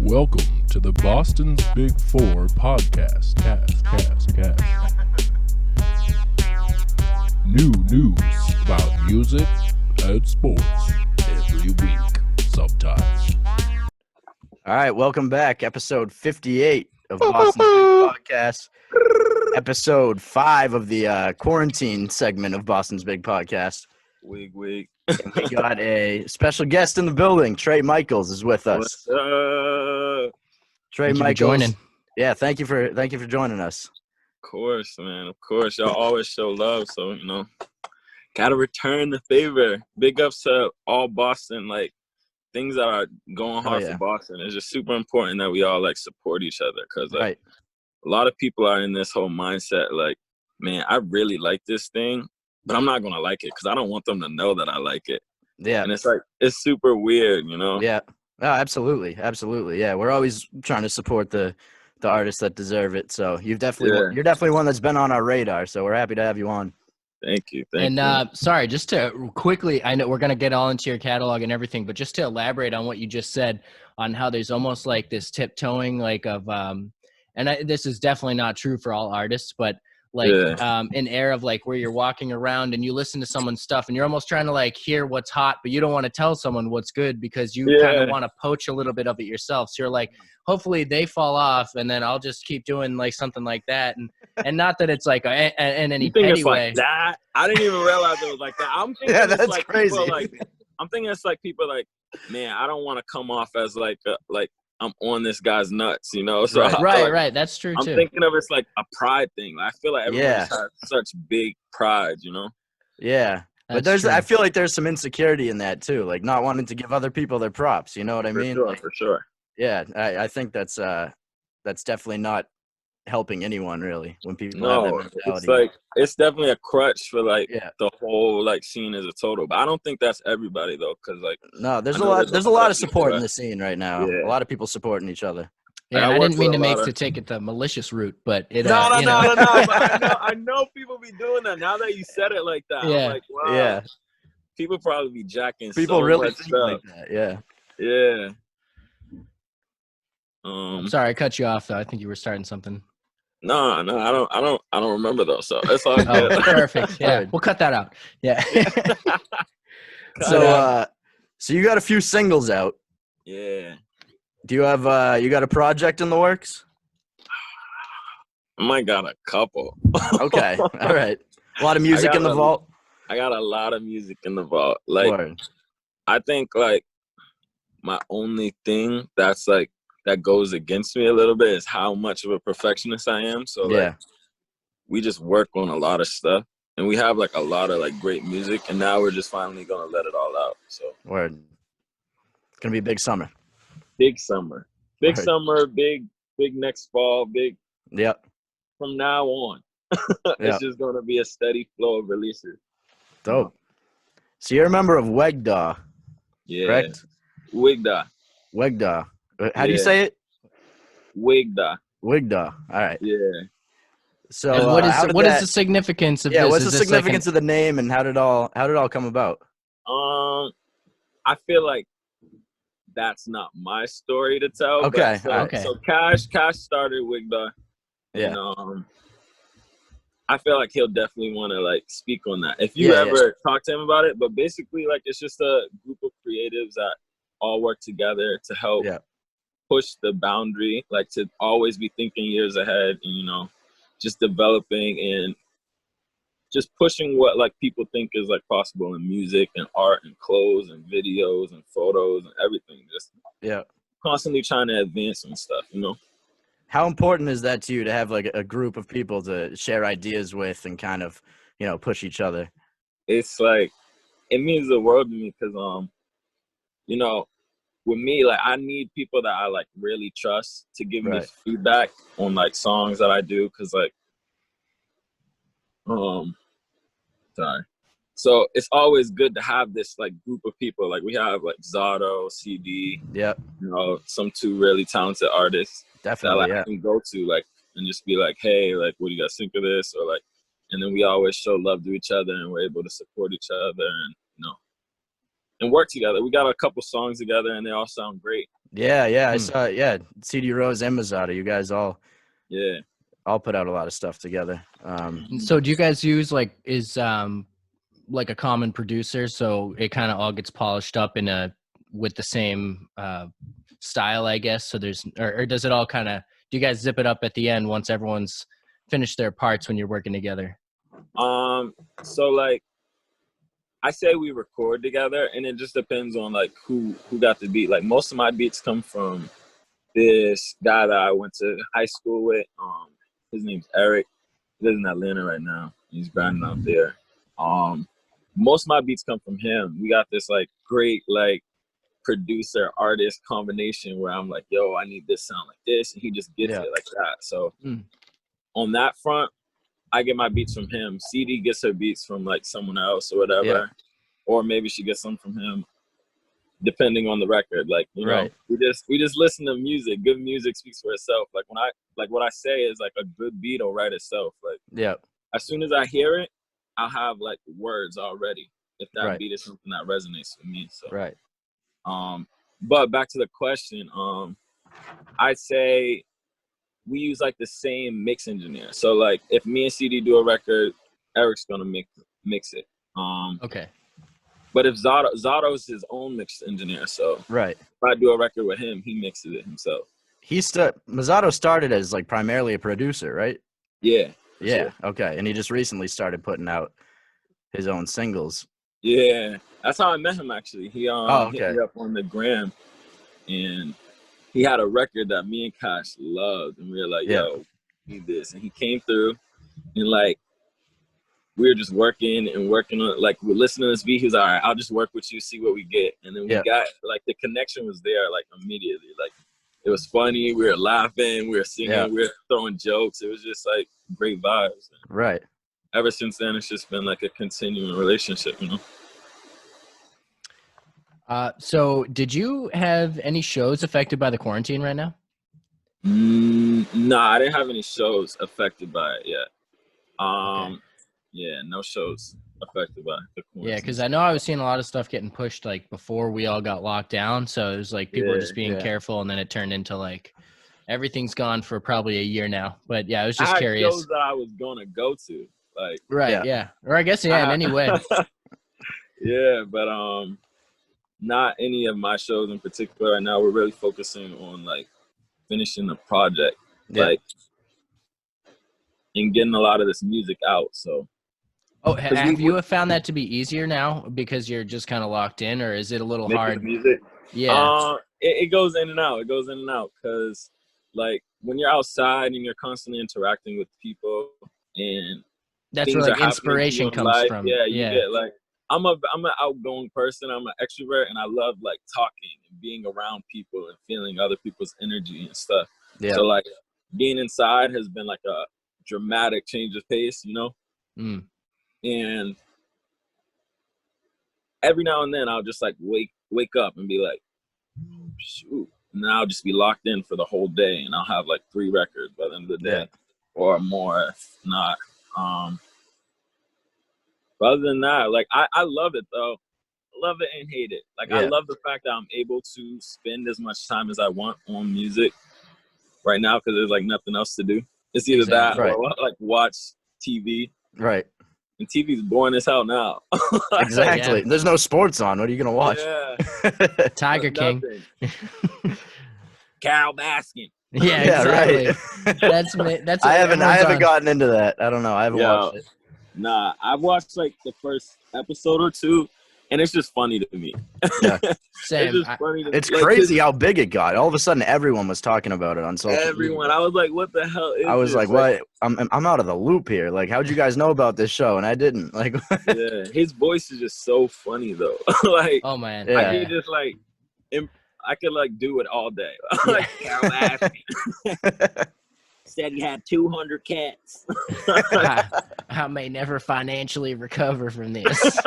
Welcome to the Boston's Big Four podcast. Cast. New news about music and sports every week, sometimes. All right, welcome back. Episode 58 of Boston's Big Podcast. Episode 5 of the quarantine segment of Boston's Big Podcast. Wig. And we got a special guest in the building. Trey Michaels is with us. What's up? Trey Thank you for Michaels. joining. Yeah, thank you for joining us. Of course, man. Of course. Y'all always show love, so, gotta return the favor. Big ups to all Boston, things that are going hard for Boston. It's just super important that we all, support each other because, Right. a lot of people are in this whole mindset, man, I really like this thing, but I'm not going to like it because I don't want them to know that I like it. Yeah. And it's super weird, Yeah. Oh, absolutely. Yeah, we're always trying to support the artists that deserve it. So you're definitely one that's been on our radar. So we're happy to have you on. Thank you. Sorry, just to quickly, I know we're going to get all into your catalog and everything, but just to elaborate on what you just said on how there's almost like this tiptoeing this is definitely not true for all artists, but an air of where you're walking around and you listen to someone's stuff and you're almost trying to hear what's hot, but you don't want to tell someone what's good because you kind of want to poach a little bit of it yourself. So you're hopefully they fall off and then I'll just keep doing something like that. And not that it's in any petty way. That? I didn't even realize it was like that. I'm thinking that's crazy. I'm thinking it's people man, I don't want to come off as I'm on this guy's nuts, So Right. That's true too. I'm thinking of it's a pride thing. I feel like everyone has such big pride, Yeah. But I feel like there's some insecurity in that too, not wanting to give other people their props. You know what I mean? For sure. Yeah, I think that's definitely not helping anyone really when people have that mentality. It's definitely a crutch for the whole scene as a total. But I don't think that's everybody though, because no, there's a lot of support in the scene right now. A lot of people supporting each other. Yeah, I didn't mean to take it the malicious route, but it. No. But I know people be doing that now that you said it like that. Yeah. I'm wow. Yeah. People probably be jacking. People so really much think stuff. like that. Yeah. Yeah. Sorry, I cut you off though. I think you were starting something. No, I don't remember though. So it's all good. Oh, perfect. Yeah, we'll cut that out. Yeah. So you got a few singles out. Yeah. Do you have you got a project in the works? I might got a couple. Okay. All right. A lot of music in the vault. I got a lot of music in the vault. Word. I think my only thing that's that goes against me a little bit is how much of a perfectionist I am. So we just work on a lot of stuff and we have a lot of great music and now we're just finally gonna let it all out. So word. It's gonna be a big summer. Big summer, big next fall, big. Yep. From now on, it's just gonna be a steady flow of releases. Dope. So you're a member of Wegda, correct? Wegda. How do you say it? Wegda. All right. Yeah. So and what is the significance of this? Yeah, what's the significance of the name and how did it all come about? I feel like that's not my story to tell. Okay. So Cash started Wegda. Yeah. And, I feel like he'll definitely want to speak on that if you ever talk to him about it. But basically, it's just a group of creatives that all work together to help push the boundary, to always be thinking years ahead, and just developing and just pushing what people think is possible in music and art and clothes and videos and photos and everything. Just constantly trying to advance and stuff, How important is that to you to have a group of people to share ideas with and kind of, push each other? It's it means the world to me because, with me, I need people that I really trust to give me feedback on songs that I do. Cause sorry. So it's always good to have this group of people. We have Zato, CD, some two really talented artists. Definitely, that I can go to and just be hey, what do you guys think of this? Or and then we always show love to each other and we're able to support each other and and work together. We got a couple songs together, and they all sound great. Yeah, I saw. Yeah, CD Rose and Mazzotta, you guys all put out a lot of stuff together. So do you guys use like like a common producer, so it kind of all gets polished up with the same style, I guess? So there's or does it all kind of, do you guys zip it up at the end once everyone's finished their parts when you're working together? So like I say we record together, and it just depends on like who got the beat. Like most of my beats come from this guy that I went to high school with. His name's Eric. He lives in Atlanta right now. He's grinding out there. Most of my beats come from him. We got this like great like producer artist combination where I'm like, yo, I need this sound like this, and he just gets it like that. So on that front, I get my beats from him. CD gets her beats from like someone else or whatever, or maybe she gets some from him, depending on the record. Like, you know, we just listen to music. Good music speaks for itself. Like what I say is like a good beat will write itself. Like as soon as I hear it, I'll have like words already if that beat is something that resonates with me. So but back to the question, I'd say we use like the same mix engineer. So like if me and CD do a record, Eric's gonna mix it. Okay. But if Zotto's his own mix engineer, so if I do a record with him, he mixes it himself. Mazzotta started as like primarily a producer, right? Yeah. Yeah. Sure. Okay. And he just recently started putting out his own singles. Yeah. That's how I met him actually. He hit me up on the gram, and he had a record that me and Kosh loved, and we were like, yo, we need this. And he came through, and like we were just working on, like, we're listening to this beat. He was all right, I'll just work with you, see what we get. And then we got, like, the connection was there, like, immediately. Like, it was funny. We were laughing. We were singing. We were throwing jokes. It was just, like, great vibes. Right. Ever since then, it's just been, like, a continuing relationship, you know? So did you have any shows affected by the quarantine right now? Nah, I didn't have any shows affected by it yet. Yeah, no shows affected by the quarantine. Yeah, because I know I was seeing a lot of stuff getting pushed like before we all got locked down. So it was like people were just being careful, and then it turned into like everything's gone for probably a year now. But yeah, I was just curious. Shows that I was gonna go to, like or I guess in any way. Yeah, but not any of my shows in particular right now. We're really focusing on like finishing the project, like, and getting a lot of this music out. So. Oh, have you found that to be easier now because you're just kind of locked in, or is it a little hard? Music? Yeah. It goes in and out. It goes in and out because, like, when you're outside and you're constantly interacting with people, and that's where like inspiration comes from. Yeah, you get like, I'm an outgoing person. I'm an extrovert, and I love like talking and being around people and feeling other people's energy and stuff. Yeah. So like, being inside has been like a dramatic change of pace, you know. And every now and then I'll just like wake up and be like, shoot, and then I'll just be locked in for the whole day, and I'll have like 3 records by the end of the day or more, if not. But other than that, like I love it though. I love it and hate it. Like I love the fact that I'm able to spend as much time as I want on music right now because there's like nothing else to do. It's either that or like watch TV. Right. And TV's boring as hell now. Exactly. There's no sports on. What are you gonna watch? Yeah. Tiger King. Carol Baskin. Yeah, exactly. Right. That's. I haven't gotten into that. I don't know. I haven't watched it. Nah, I've watched like the first episode or 2, and it's just funny to me. Yeah. Same. It's crazy how big it got. All of a sudden, everyone was talking about it on social media. Everyone. I was like, what the hell is I was like, what? I'm out of the loop here. Like, how'd you guys know about this show? And I didn't. Like, yeah, his voice is just so funny, though. Like, oh, man. I can just, like, I could, like, do it all day. Like, Carol Baskin said he had 200 cats. I may never financially recover from this.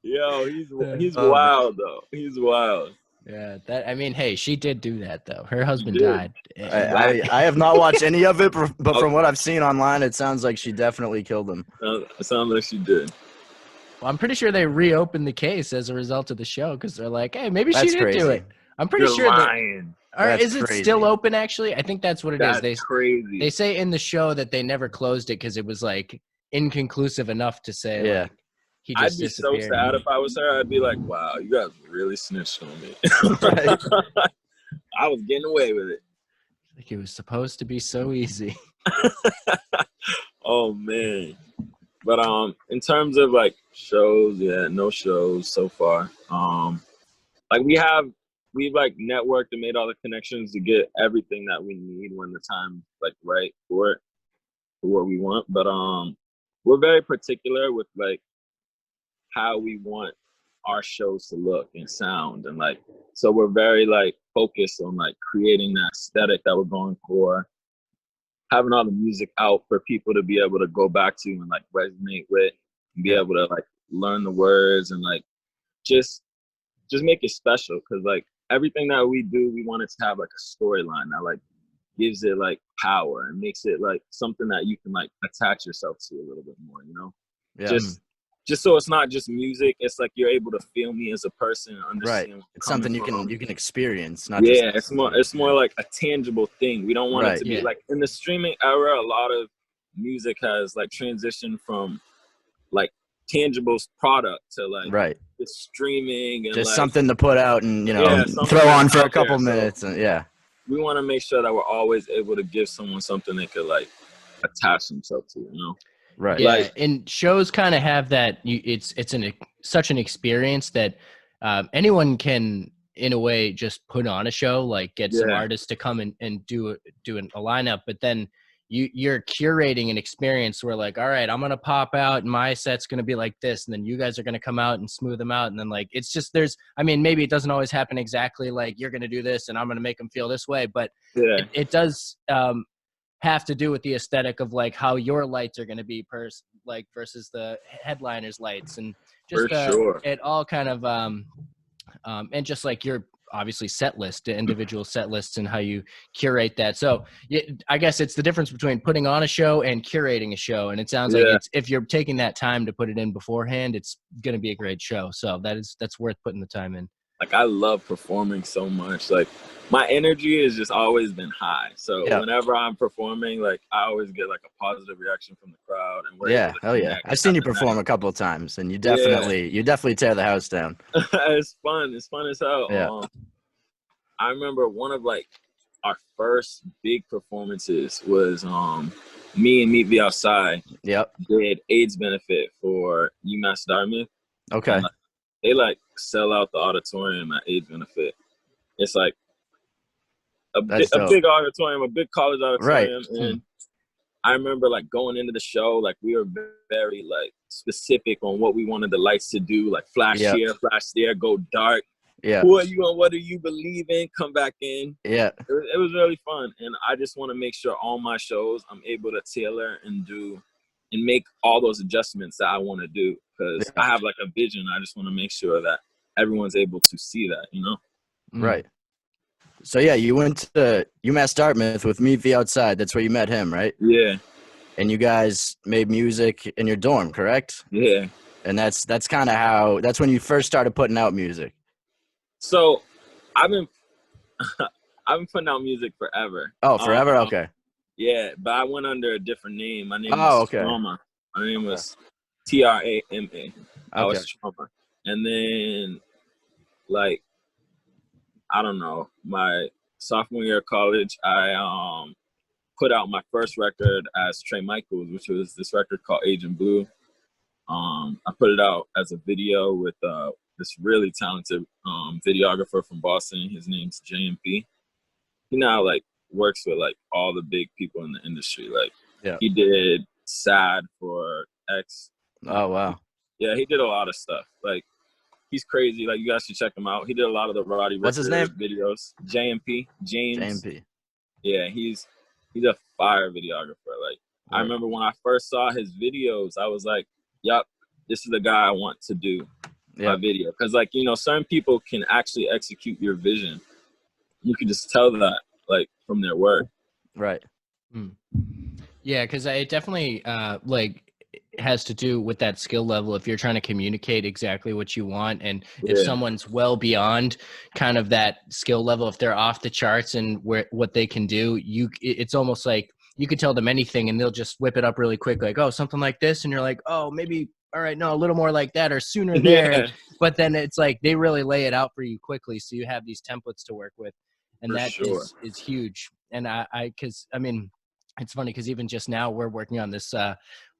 Yo, he's wild though. He's wild. Yeah, hey, she did do that though. Her husband died. I have not watched any of it, but from what I've seen online, it sounds like she definitely killed him. It sounds like she did. Well, I'm pretty sure they reopened the case as a result of the show because they're like, hey, maybe she That's did do crazy. it. I'm pretty You're sure that. lying. Or That's is it crazy. still open? Actually, I think that's what it is. That's crazy. They say in the show that they never closed it because it was like inconclusive enough to say Yeah. like he just I'd be disappeared. so sad if I was her. I'd be like, wow, you guys really snitched on me. Right. I was getting away with it. Like it was supposed to be so easy. Oh man. But in terms of like shows, yeah, no shows so far. Like we've like networked and made all the connections to get everything that we need when the time's like right for it, for what we want. But we're very particular with like how we want our shows to look and sound, and like so we're very like focused on like creating that aesthetic that we're going for, having all the music out for people to be able to go back to and like resonate with and be able to like learn the words and like just make it special, because like everything that we do, we want it to have like a storyline that like gives it like power and makes it like something that you can like attach yourself to a little bit more, you know? Yeah. Just so it's not just music, it's like you're able to feel me as a person and understand. Right. It's something you can experience, not yeah, just it's more like a tangible thing. We don't want it Right. to be Yeah. like in the streaming era, a lot of music has like transitioned from like tangible product to like right. just streaming and Just like, something to put out and Yeah, something throw on that's for a out there, couple so- minutes. And, yeah. we want to make sure that we're always able to give someone something they could like attach themselves to, you know? Right. Yeah, Like- and shows kind of have that. It's such an experience that anyone can, in a way, just put on a show, like get some Yeah. artists to come and do a lineup. But then you're curating an experience where like, all right, I'm gonna pop out, and my set's gonna be like this, and then you guys are gonna come out and smooth them out, and then like it's just maybe it doesn't always happen exactly like you're gonna do this, and I'm gonna make them feel this way, but Yeah. it does have to do with the aesthetic of like how your lights are going to be versus the headliner's lights, and just For sure. it all kind of and just like your obviously set list, the individual set lists, and how you curate that. So I guess it's the difference between putting on a show and curating a show, and it sounds like if you're taking that time to put it in beforehand, it's going to be a great show. So that's worth putting the time in. Like I love performing so much. Like my energy has just always been high. So whenever I'm performing, like I always get like a positive reaction from the crowd. And we're able to Hell yeah. connect I've seen you after perform a couple of times, and you definitely tear the house down. It's fun. It's fun as hell. Yeah. I remember one of like our first big performances was me and Meet the Outside Yep. did AIDS benefit for UMass Dartmouth. Okay. And, like, they like sell out the auditorium at AIDS benefit. It's like a big auditorium, a big college auditorium. Right. And I remember like going into the show, like we were very like specific on what we wanted the lights to do, like flash here, flash there, go dark. Yeah. Who are you and what do you believe in? Come back in. Yeah. It was really fun. And I just want to make sure all my shows I'm able to tailor and do and make all those adjustments that I want to do, because I have like a vision. I just want to make sure that everyone's able to see that, you know? Right. So yeah, you went to UMass Dartmouth with Meet the Outside. That's where you met him, right? Yeah. And you guys made music in your dorm, correct? Yeah. And that's kind of that's when you first started putting out music. So I've been putting out music forever. Oh, forever? Okay. Yeah, but I went under a different name. My name was Trauma. My name was Trama. I was Trauma. And then, like, I don't know, my sophomore year of college, I put out my first record as Trey Michaels, which was this record called Agent Blue. I put it out as a video with this really talented videographer from Boston. His name's JMP. He now like works with like all the big people in the industry. Like he did Sad for X. Oh wow. Yeah, he did a lot of stuff. Like he's crazy. Like you guys should check him out. He did a lot of the Roddy What's his name? videos. JMP. James. JMP. Yeah, he's a fire videographer. Like I remember when I first saw his videos, I was like, "Yup, this is the guy I want to do my video." Because like certain people can actually execute your vision. You can just tell that like from their work. Right. Yeah, because I definitely like has to do with that skill level. If you're trying to communicate exactly what you want, and if Yeah. someone's well beyond kind of that skill level, if they're off the charts and what they can do, it's almost like you could tell them anything and they'll just whip it up really quick, like, oh, something like this, and you're like, oh, maybe, all right, no, a little more like that, or sooner there. Yeah. But then it's like they really lay it out for you quickly, so you have these templates to work with, and For that sure. is huge. And because I mean, it's funny because even just now we're working on this.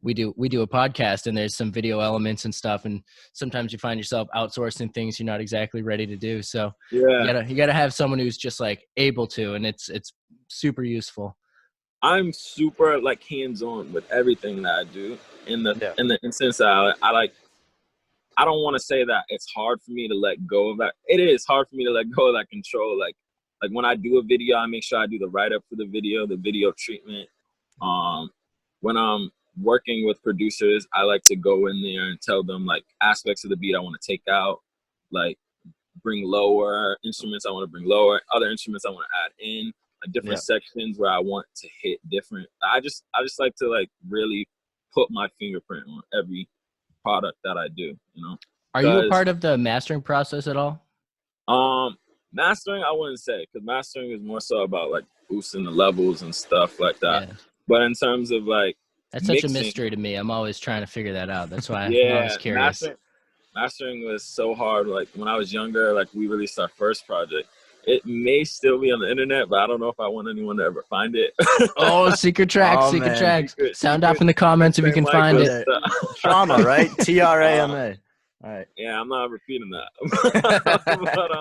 We do a podcast, and there's some video elements and stuff, and sometimes you find yourself outsourcing things you're not exactly ready to do. So Yeah. you gotta have someone who's just like able to, and it's super useful. I'm super like hands-on with everything that I do. In the instance that I don't want to say that it's hard for me to let go of that. It is hard for me to let go of that control. Like when I do a video, I make sure I do the write-up for the video treatment. When I'm working with producers, I like to go in there and tell them like aspects of the beat I want to take out, like bring lower instruments I want to bring lower, other instruments I want to add in, like different sections where I want to hit different. I just like to like really put my fingerprint on every product that I do, you know. Are you a part of the mastering process at all? Mastering, I wouldn't say, because mastering is more so about like boosting the levels and stuff like that. Yeah. But in terms of like that's such a mystery to me. I'm always trying to figure that out. That's why I'm always curious. Mastering was so hard. Like when I was younger, like we released our first project. It may still be on the internet, but I don't know if I want anyone to ever find it. Oh, secret tracks. Sound off in the comments if you can find it. Trauma, right? TRAMA. All right. Yeah, I'm not repeating that. But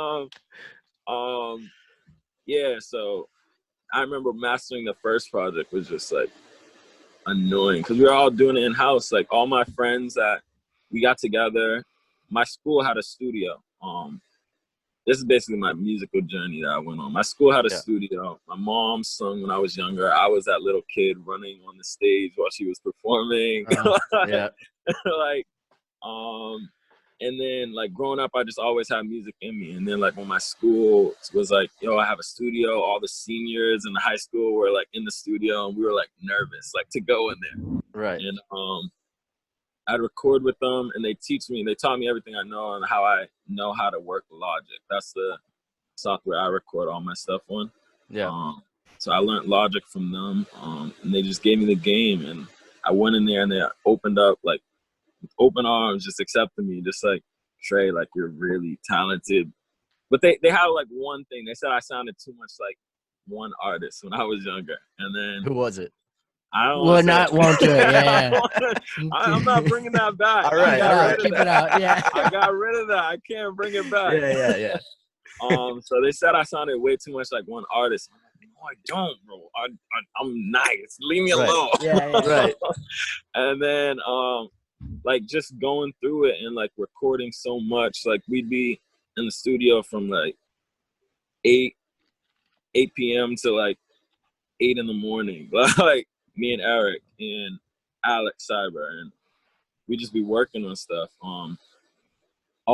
yeah. So I remember mastering the first project was just like annoying because we were all doing it in house. Like all my friends that we got together. My school had a studio. This is basically my musical journey that I went on. My school had a studio. My mom sung when I was younger. I was that little kid running on the stage while she was performing. And then like growing up, I just always had music in me. And then like when my school was like, yo, I have a studio, all the seniors in the high school were like in the studio, and we were like nervous, like to go in there. Right. And I'd record with them, and they taught me everything I know and how I know how to work Logic. That's the software I record all my stuff on. Yeah. So I learned Logic from them, and they just gave me the game, and I went in there and they opened up like with open arms, just accepting me, just like, Trey, like you're really talented. But they had like one thing. They said I sounded too much like one artist when I was younger. And then who was it? I don't won't do it. Yeah. I'm not bringing that back. All right. Keep it out. Yeah. I got rid of that. I can't bring it back. Yeah. So they said I sounded way too much like one artist. I'm like, no, I don't, bro. I'm nice. Leave me alone. Yeah. Right. And then like just going through it and like recording so much. Like we'd be in the studio from like 8 p.m. to like 8 in the morning. Like me and Eric and Alex Cyber, and we just be working on stuff all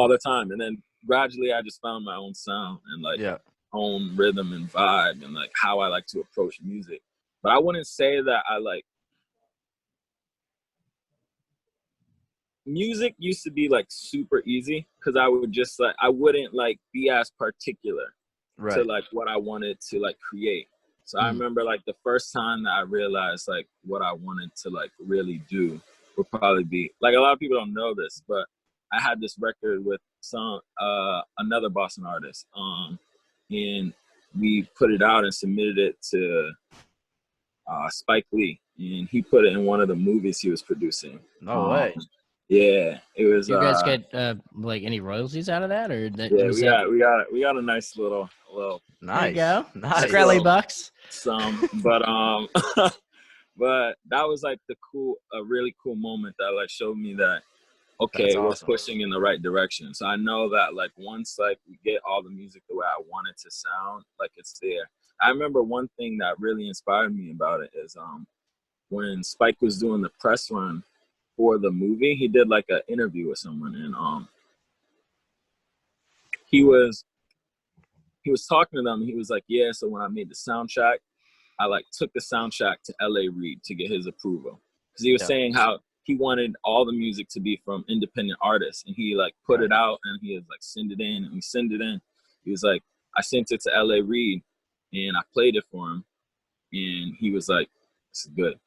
the time. And then gradually I just found my own sound and like own rhythm and vibe and like how I like to approach music. But I wouldn't say that I like music used to be like super easy because I would just like I wouldn't like be as particular to like what I wanted to like create. So I remember like the first time that I realized like what I wanted to like really do would probably be like, a lot of people don't know this, but I had this record with another Boston artist, and we put it out and submitted it to Spike Lee, and he put it in one of the movies he was producing. No way. Yeah, it was. You guys get like any royalties out of that, or we got a nice little nice. There you go. Nice. Skrelly bucks. Some, but but that was like a really cool moment that like showed me that okay, we're pushing in the right direction. So I know that like once like we get all the music the way I want it to sound, like it's there. I remember one thing that really inspired me about it is when Spike was doing the press run for the movie, he did like an interview with someone, and he was talking to them, and he was like, yeah, so when I made the soundtrack, I like took the soundtrack to L.A. Reid to get his approval, because he was saying how he wanted all the music to be from independent artists, and he like put it out, and he was like send it in, and we send it in. He was like, I sent it to L.A. Reid, and I played it for him, and he was like, "This is good."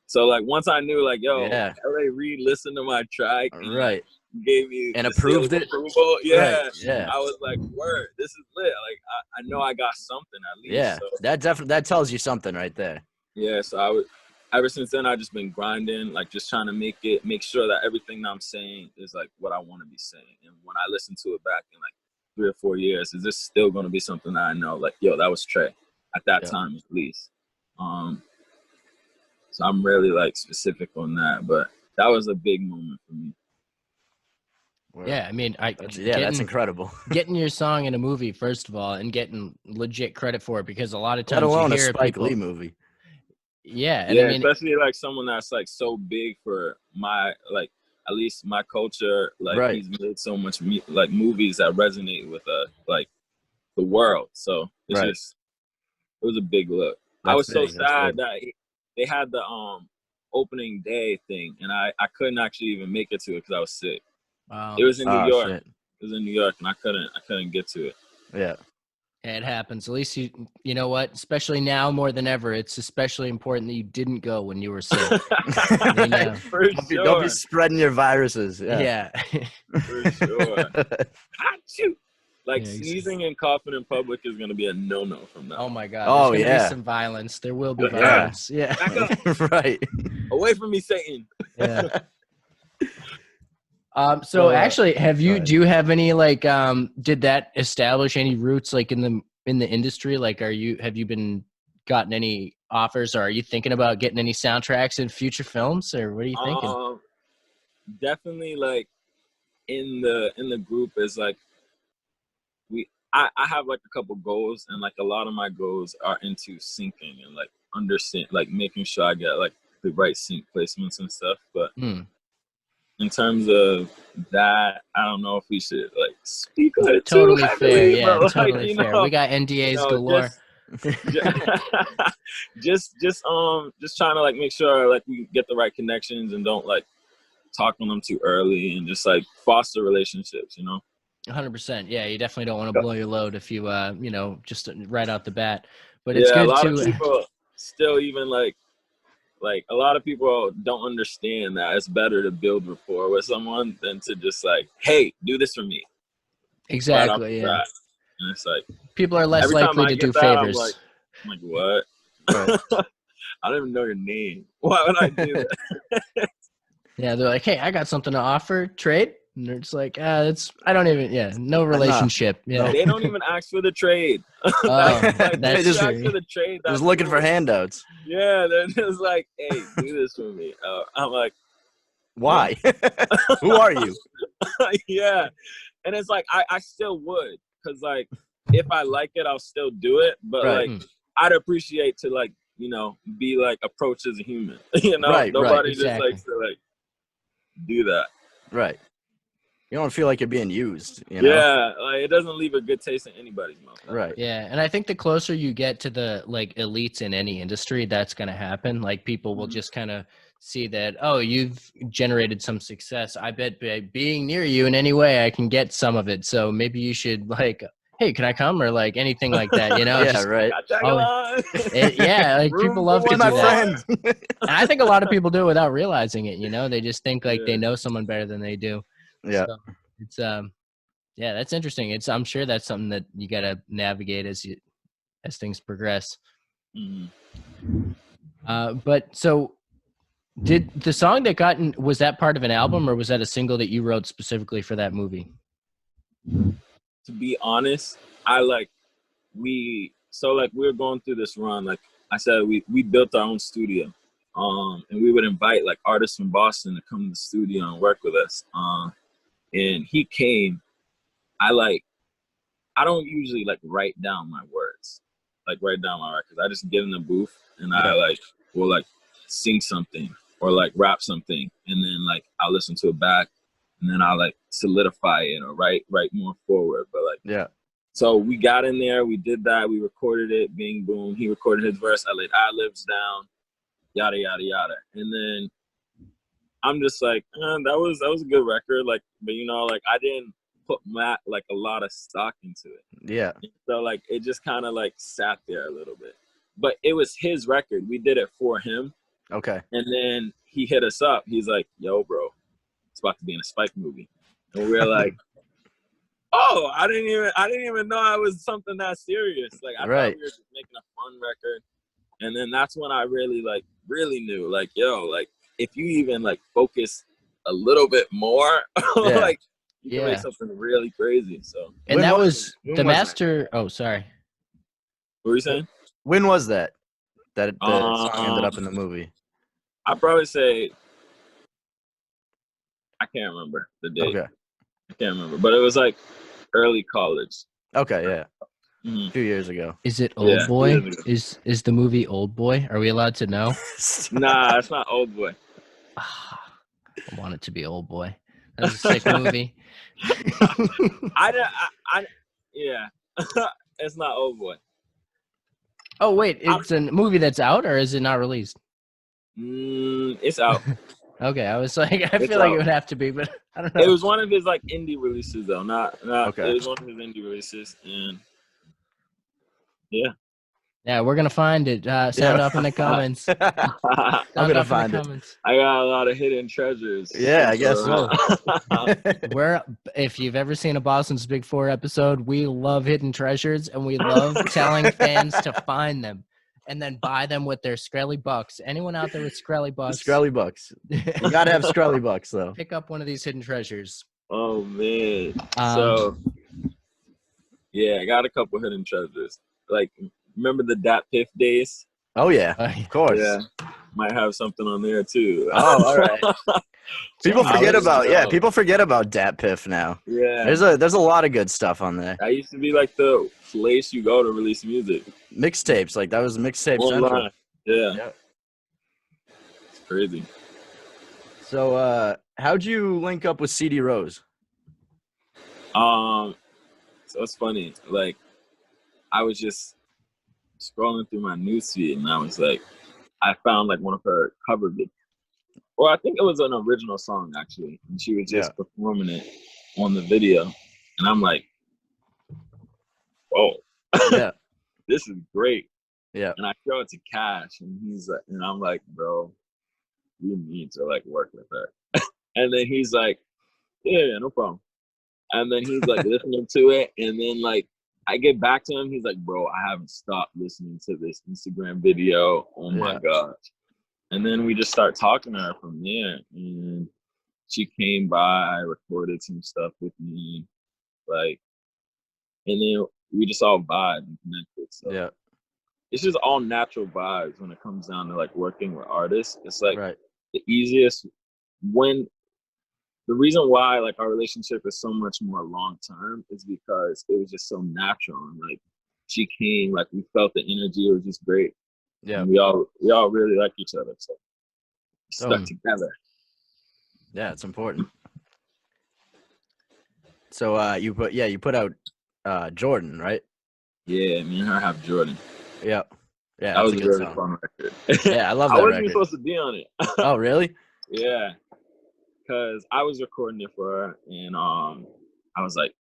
So like once I knew like, yo, L.A. Reid listened to my track, and gave me and approved it. Approval. Yeah, right. Yeah. I was like, word, this is lit. Like I know I got something at least. Yeah, so. that tells you something right there. Yeah, so ever since then I just been grinding, like just trying to make sure that everything that I'm saying is like what I want to be saying. And when I listen to it back in like 3 or 4 years, is this still going to be something that I know like, yo, that was Trey at that time at least. So I'm really like specific on that, but that was a big moment for me. Yeah, I mean, that's incredible. Getting your song in a movie, first of all, and getting legit credit for it, because a lot of times let alone you hear a Spike Lee movie. Yeah, and I mean, especially like someone that's like so big for my like at least my culture. Like he's made so much like movies that resonate with like the world. So it's just it was a big look. I was so sad that they had the opening day thing, and I couldn't actually even make it to it because I was sick. It was in New York. Shit. It was in New York, and I couldn't get to it. Yeah. It happens. At least you know what? Especially now more than ever, it's especially important that you didn't go when you were sick. You know? Don't be spreading your viruses. Yeah. For sure. Like sneezing and coughing in public is going to be a no-no from now. Oh my God. There's going to be some violence. There will be violence. Yeah. Right. Away from me, Satan. Yeah. So actually, do you have any like did that establish any roots like in the industry? Like have you gotten any offers, or are you thinking about getting any soundtracks in future films, or what are you thinking? Definitely like in the group is like I have like a couple goals, and like a lot of my goals are into syncing and like understand like making sure I get like the right sync placements and stuff, but in terms of that, I don't know if we should like speak on it totally too fair. heavily, Yeah, but, totally like, fair. We got NDAs galore. Just trying to like make sure like we get the right connections and don't like talk on them too early, and just like foster relationships, 100%. Yeah, you definitely don't want to blow your load if you just right out the bat. But it's good a lot to. Of people still even like a lot of people don't understand that it's better to build rapport with someone than to just like, hey, do this for me. Exactly. Yeah. And it's like people are less likely to do favors. I'm like, what? I don't even know your name. Why would I do that? Yeah, they're like, hey, I got something to offer. Trade? And they're just like, I don't even, no relationship. Yeah. They don't even ask for the trade. That's just ask for the trade. Just looking for handouts. Yeah, they're just like, hey, do this for me. I'm like, why? Who are you? Yeah. And it's like, I still would, because like, if I like it, I'll still do it. But like, I'd appreciate to like, be like approached as a human. Nobody just likes to like do that. Right. You don't feel like you're being used. Yeah, like it doesn't leave a good taste in anybody's mouth. Right. Yeah, and I think the closer you get to the like elites in any industry, that's going to happen. Like people will just kind of see that, oh, you've generated some success. I bet by being near you in any way, I can get some of it. So maybe you should like, hey, can I come? Or like anything like that, Yeah, right. Like people love to do that. And I think a lot of people do it without realizing it. They just think like they know someone better than they do. Yeah. So it's that's interesting. I'm sure that's something that you got to navigate as things progress. But so did the song that was that part of an album, or was that a single that you wrote specifically for that movie? To be honest, we were going through this run. Like I said, we built our own studio. And we would invite like artists from Boston to come to the studio and work with us. And he came. I don't usually like write down my words, like write down my records. I just get in the booth and I will like sing something or like rap something, and then like I'll listen to it back, and then I'll like solidify it or write more forward. But like so we got in there, we did that, we recorded it, bing boom. He recorded his verse, I laid ad-libs down, yada yada yada, and then I'm just like, that was a good record. Like, but you know, like I didn't put like a lot of stock into it. Yeah. So like it just kind of like sat there a little bit. But it was his record. We did it for him. Okay. And then he hit us up. He's like, "Yo, bro, it's about to be in a Spike movie." And we were like, "Oh, I didn't even know it was something that serious." Like I thought we were just making a fun record. And then that's when I really knew, like, yo, like if you even like focus a little bit more, like you can make something really crazy. So and that was the master. Oh, sorry. What were you saying? When was that the song ended up in the movie? I'd probably say I can't remember the date. Okay. I can't remember, but it was like early college. Okay, yeah. Mm-hmm. 2 years ago. Is it Old Boy? Is the movie Old Boy? Are we allowed to know? Nah, it's not Old Boy. I want it to be Old Boy. That's a sick movie. Yeah. It's not Old Boy. Oh wait, it's a movie that's out, or is it not released? It's out. Okay, I was like, I feel like it would have to be, but I don't know. It was one of his like indie releases, though. Not. Okay. It was one of his indie releases, and yeah. Yeah, we're gonna find it. Sound off in the comments. I'm gonna find it. I got a lot of hidden treasures. Yeah, I guess so. If you've ever seen a Boston's Big Four episode, we love hidden treasures, and we love telling fans to find them and then buy them with their Skrelly Bucks. Anyone out there with Skrelly Bucks? Skrelly Bucks. You gotta have Skrelly Bucks, though. Pick up one of these hidden treasures. Oh man! So yeah, I got a couple hidden treasures. Like, remember the Dat Piff days? Oh yeah, of course. Yeah, might have something on there too. Oh, all right. People forget about Dat Piff now. Yeah, there's a lot of good stuff on there. That used to be like the place you go to release music. Mixtapes, like that was mixtape central. Yeah, it's crazy. So, how'd you link up with CD Rose? So it's funny. Like, I was just scrolling through my newsfeed, and I was like, I found like one of her cover videos. Well, I think it was an original song actually, and she was just performing it on the video, and I'm like, "Whoa, yeah, this is great." Yeah, and I show it to Cash, and he's like, and I'm like, "Bro, you need to like work with her." And then he's like, "Yeah, no problem." And then he's like listening to it, and then like I get back to him, he's like, "Bro, I haven't stopped listening to this Instagram video. Oh my gosh." And then we just start talking to her from there. And she came by, recorded some stuff with me. Like, and then we just all vibe and connected. So yeah. It's just all natural vibes when it comes down to like working with artists. It's like the easiest the reason why like our relationship is so much more long term is because it was just so natural, and like she came, like we felt the energy. It was just great. Yeah, and we all really like each other, so we stuck together. Yeah, it's important. So you put out Jordan, right? Yeah, me and her have Jordan. Yeah, that was a really fun record. Yeah, I love that I wasn't record. even supposed to be on it. Oh, really? Yeah, because I was recording it for her, and I was like,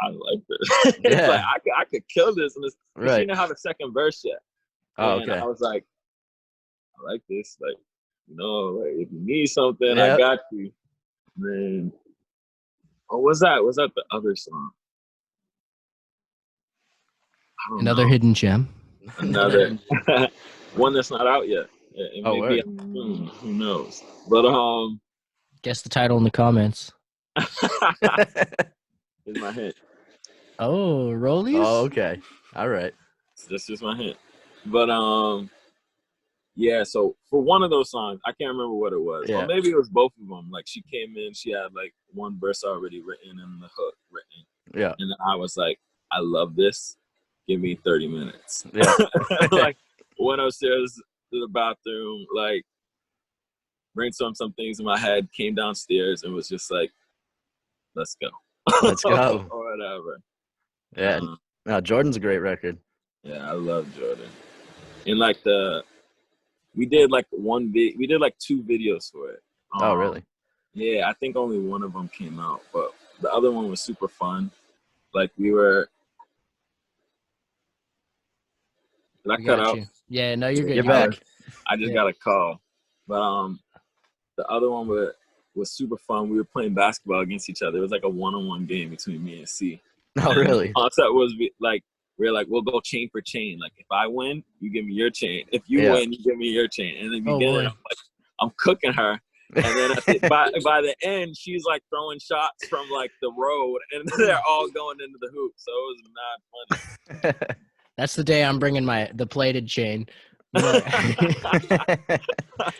I like this. It's like I could kill this, and she didn't have a second verse yet. Oh, and okay. I was like, I like this. Like, you know, like if you need something, I got you. And then, was that the other song? Another hidden gem. Another one that's not out yet. Maybe, who knows? But guess the title in the comments. Here's my hint. Oh, Rollies? Oh, okay. All right. That's just my hint. But yeah, so for one of those songs, I can't remember what it was. Yeah. Or maybe it was both of them. Like she came in, she had like one verse already written and the hook written. Yeah. And then I was like, I love this. Give me 30 minutes. Yeah. Like went upstairs to the bathroom, like brainstormed some things in my head, came downstairs and was just like, let's go. Let's go. Or whatever. Yeah. No, Jordan's a great record. Yeah, I love Jordan. And like we did like two videos for it. Oh, really? Yeah, I think only one of them came out, but the other one was super fun. Like we were. Did I We cut got out? you. Yeah, no, you're good. You're You're back. good. I just Yeah. got a call, but the other one was super fun. We were playing basketball against each other. It was like a one-on-one game between me and C. Oh, really? The concept was we're like, we'll go chain for chain. Like if I win, you give me your chain. If you win, you give me your chain. And in the beginning, I'm cooking her. And then by the end, she's like throwing shots from like the road, and they're all going into the hoop. So it was mad funny. That's the day I'm bringing the plated chain.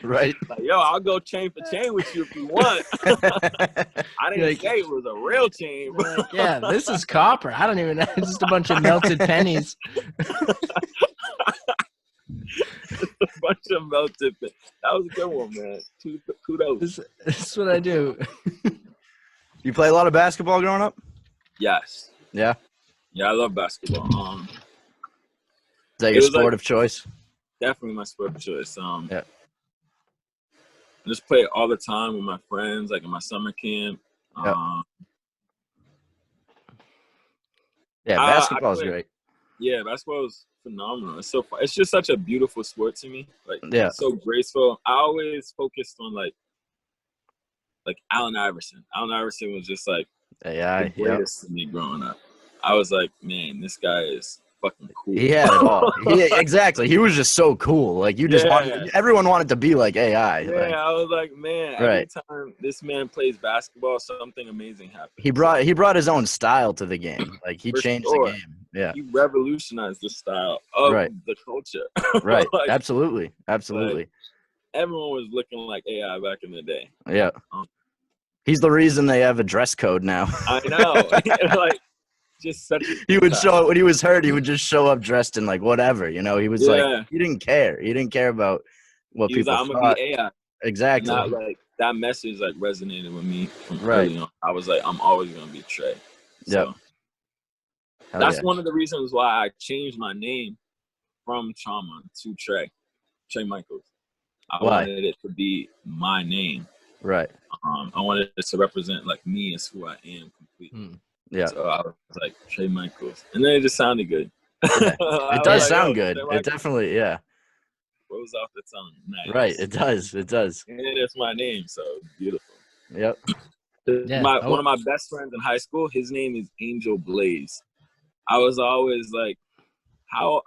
Right. Like, yo, I'll go chain for chain with you if you want. I didn't say it was a real chain. Like, yeah, this is copper. I don't even know. It's just a bunch of melted pennies. A bunch of melted. That was a good one, man. Kudos. This is what I do. You play a lot of basketball growing up? Yes. Yeah. Yeah, I love basketball. Is that your sport of choice? Definitely my sport of choice. Yeah. I just play it all the time with my friends, like in my summer camp. Yeah, basketball is great. Yeah, basketball is phenomenal. It's so fun. It's just such a beautiful sport to me. Like, yeah, it's so graceful. I always focused on like Allen Iverson. Allen Iverson was just like the greatest to me growing up. I was like, man, this guy is fucking cool. He had it all. Exactly. He was just so cool. Like you just everyone wanted to be like AI. Yeah, like, I was like, man, every time this man plays basketball, something amazing happens. He brought his own style to the game. Like he changed the game. Yeah. He revolutionized the style of the culture. Right. Like, Absolutely. Like, everyone was looking like AI back in the day. Yeah. He's the reason they have a dress code now. I know. Like just such he would show when he was hurt, he would just show up dressed in like whatever, you know. He was like he didn't care. He didn't care about what people thought. I'm gonna be AI. Exactly. Not like that message like resonated with me from early on. I was like, I'm always gonna be Trey. So that's one of the reasons why I changed my name from Trauma to Trey Michaels. I wanted it to be my name. Right. I wanted it to represent like me as who I am completely. Yeah. So I was like Trey Michaels, and then it just sounded good. Yeah. It does sound good. It definitely, rolls off the tongue. Nice. Right. It does. It does. And it's my name, so beautiful. Yep. One of my best friends in high school, his name is Angel Blaze. I was always like, how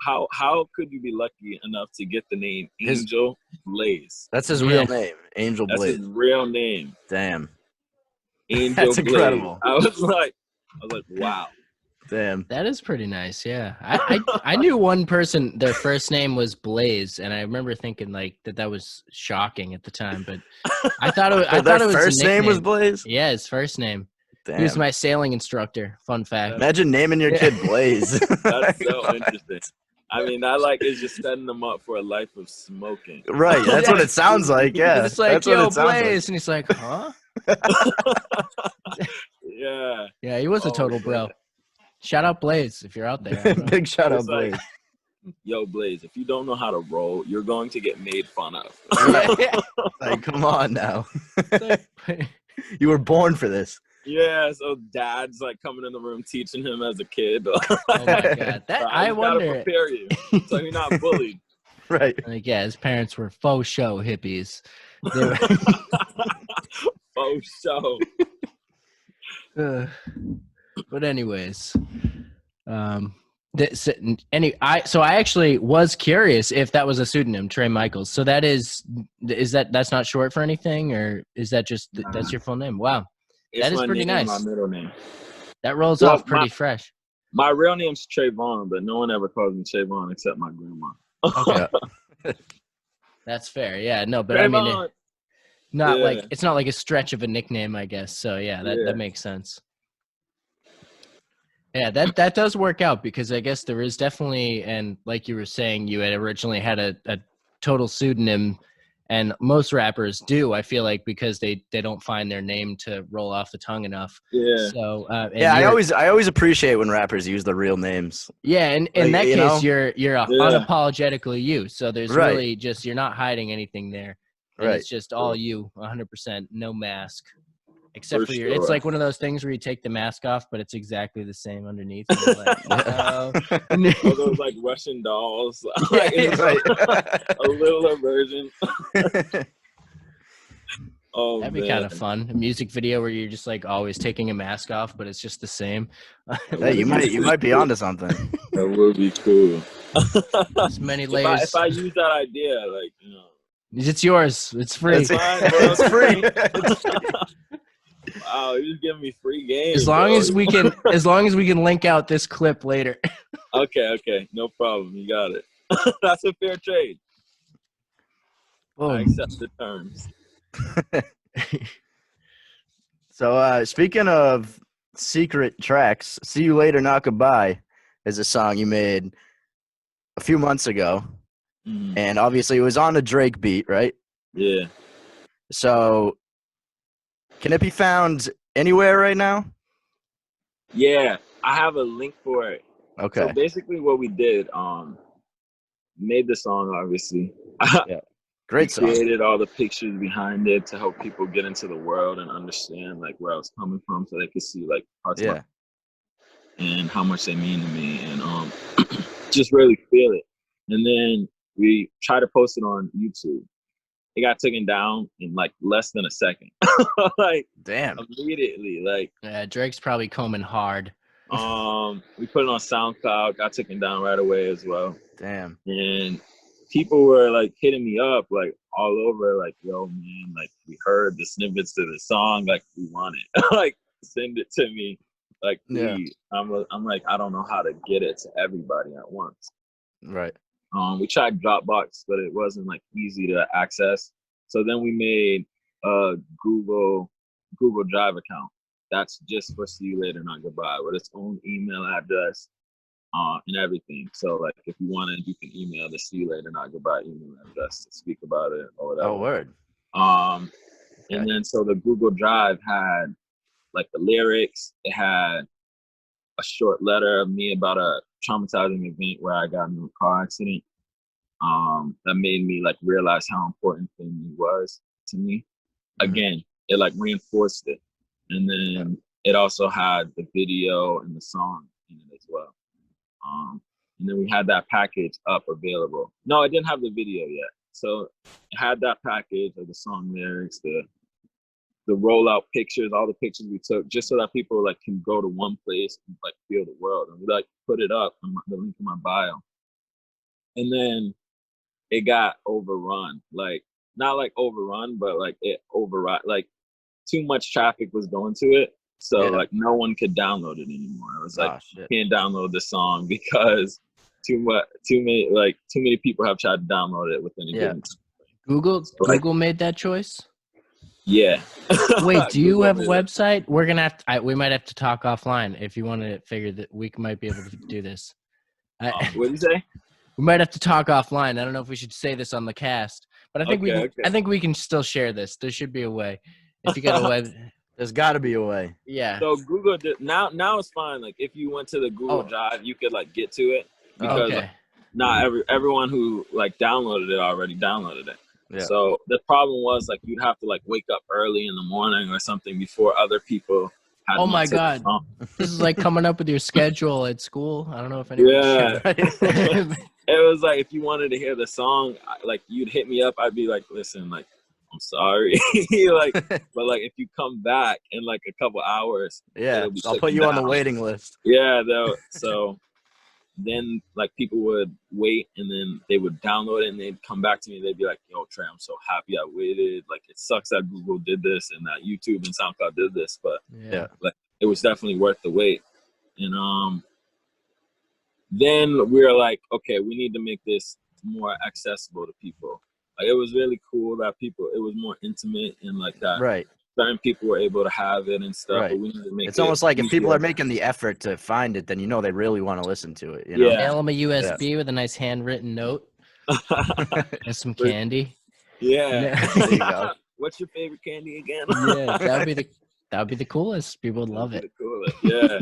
could you be lucky enough to get the name Angel Blaze? That's his real name, Angel Blaze. That's his real name. Damn. Angel That's Blaze. incredible. I was like, wow. Damn. That is pretty nice. Yeah. I knew one person, their first name was Blaze, and I remember thinking like that was shocking at the time, but I thought it was first name was Blaze? Yeah, his first name. Damn. He was my sailing instructor. Fun fact. Imagine naming your kid Blaze. That's so interesting. I mean, that like is just setting them up for a life of smoking. Right. That's what it sounds like. Yeah. It's like, that's yo, what it Blaze. like. And he's like, huh? Yeah. Yeah, he was a total bro. Shout out Blaze if you're out there. Big shout out Blaze. Yo, Blaze, if you don't know how to roll, you're going to get made fun of. Like, come on now. You were born for this. Yeah, so dad's like coming in the room teaching him as a kid. Oh my god, I wonder. Prepare you so you're not bullied. Right. Like, yeah, his parents were faux show hippies. Faux show. But anyways, so I actually was curious if that was a pseudonym, Trey Michaels. So that's not short for anything, or is that just that's your full name? Wow. That is pretty nice. My middle name. That rolls off pretty fresh. My real name's Trayvon, but no one ever calls me Trayvon except my grandma. Okay. That's fair. Yeah, no, but Trayvon. I mean, it's not like a stretch of a nickname, I guess. So yeah, that makes sense. Yeah, that does work out because I guess there is definitely, and like you were saying, you had originally had a total pseudonym. And most rappers do, I feel like, because they don't find their name to roll off the tongue enough. Yeah. So I always appreciate when rappers use the real names. Yeah, and in that case, you're unapologetically you. So there's really just you're not hiding anything there. and Right. it's just all you, 100%, no mask. Except for your, sure. it's like one of those things where you take the mask off, but it's exactly the same underneath. And you're like, oh. All those like Russian dolls. Yeah, Like, it's right. a little version. Oh, That'd be kind of fun. A music video where you're just like always taking a mask off, but it's just the same. Hey, you might be onto something. That would be cool. As many layers. If I use that idea, like, you know, It's yours. It's free. it's fine, bro. It's free. Wow, you're just giving me free games. As long bro. as we can link out this clip later. Okay, no problem. You got it. That's a fair trade. I Boom. accept the terms. So speaking of secret tracks, "See You Later, Not Goodbye" is a song you made a few months ago, and obviously it was on a Drake beat, right? Yeah. So can it be found anywhere right now? Yeah, I have a link for it. Okay. So basically what we did, made the song, obviously. Yeah. Great song. Created all the pictures behind it to help people get into the world and understand like where I was coming from, so they could see like parts of my and how much they mean to me, and just really feel it. And then we tried to post it on YouTube. It got taken down in like less than a second. Like, damn, immediately. Like, yeah, Drake's probably combing hard. We put it on SoundCloud, got taken down right away as well. Damn. And people were like hitting me up like all over, like, yo man, like we heard the snippets to the song, like we want it. Like, send it to me. Like, please. Yeah. I'm like, I don't know how to get it to everybody at once. Right. We tried Dropbox, but it wasn't like easy to access. So then we made a Google Drive account. That's just for "See You Later, Not Goodbye," with its own email address and everything. So like, if you wanted, you can email the "See You Later, Not Goodbye" email address to speak about it or whatever. Oh, word. And then so the Google Drive had like the lyrics. It had a short letter of me about a traumatizing event where I got in a car accident. That made me like realize how important family was to me. Again, it like reinforced it. And then it also had the video and the song in it as well. And then we had that package up available. No, I didn't have the video yet. So it had that package of the song lyrics, the rollout pictures, all the pictures we took, just so that people like can go to one place and like feel the world. And we like put it up on the link in my bio. And then it got overrun, like not like overrun, but like it override, like too much traffic was going to it. So like no one could download it anymore. It was like, you can't download the song because too many people have tried to download it within a given time. Google made that choice? Yeah. Wait, do you have a website? We're gonna have to, we might have to talk offline if you want to figure that we might be able to do this. What did you say? We might have to talk offline. I don't know if we should say this on the cast, but I think I think we can still share this. There should be a way. If you got a web, there's got to be a way. Yeah. So Google now it's fine. Like if you went to the Google Drive, you could like get to it because like, not everyone who like downloaded it already downloaded it. Yeah. So the problem was like you'd have to like wake up early in the morning or something before other people had. Oh my God. This is like coming up with your schedule at school. I don't know if anyone. Yeah. It was like if you wanted to hear the song, like you'd hit me up. I'd be like, listen, like I'm sorry, like, but like if you come back in like a couple hours, I'll put you on the waiting list. Yeah, so then like people would wait and then they would download it and they'd come back to me. They'd be like, yo, Trey, I'm so happy I waited. Like it sucks that Google did this and that YouTube and SoundCloud did this, but like it was definitely worth the wait. And then we were like, okay, we need to make this more accessible to people. Like it was really cool that it was more intimate and like that. Right. Certain people were able to have it and stuff. Right. But we need to make it's almost like if people are making the effort to find it, then you know they really want to listen to it. You know? Mail them a USB with a nice handwritten note and some candy. Yeah. There you go. What's your favorite candy again? Yeah, that would be the coolest. People would love it. Yeah.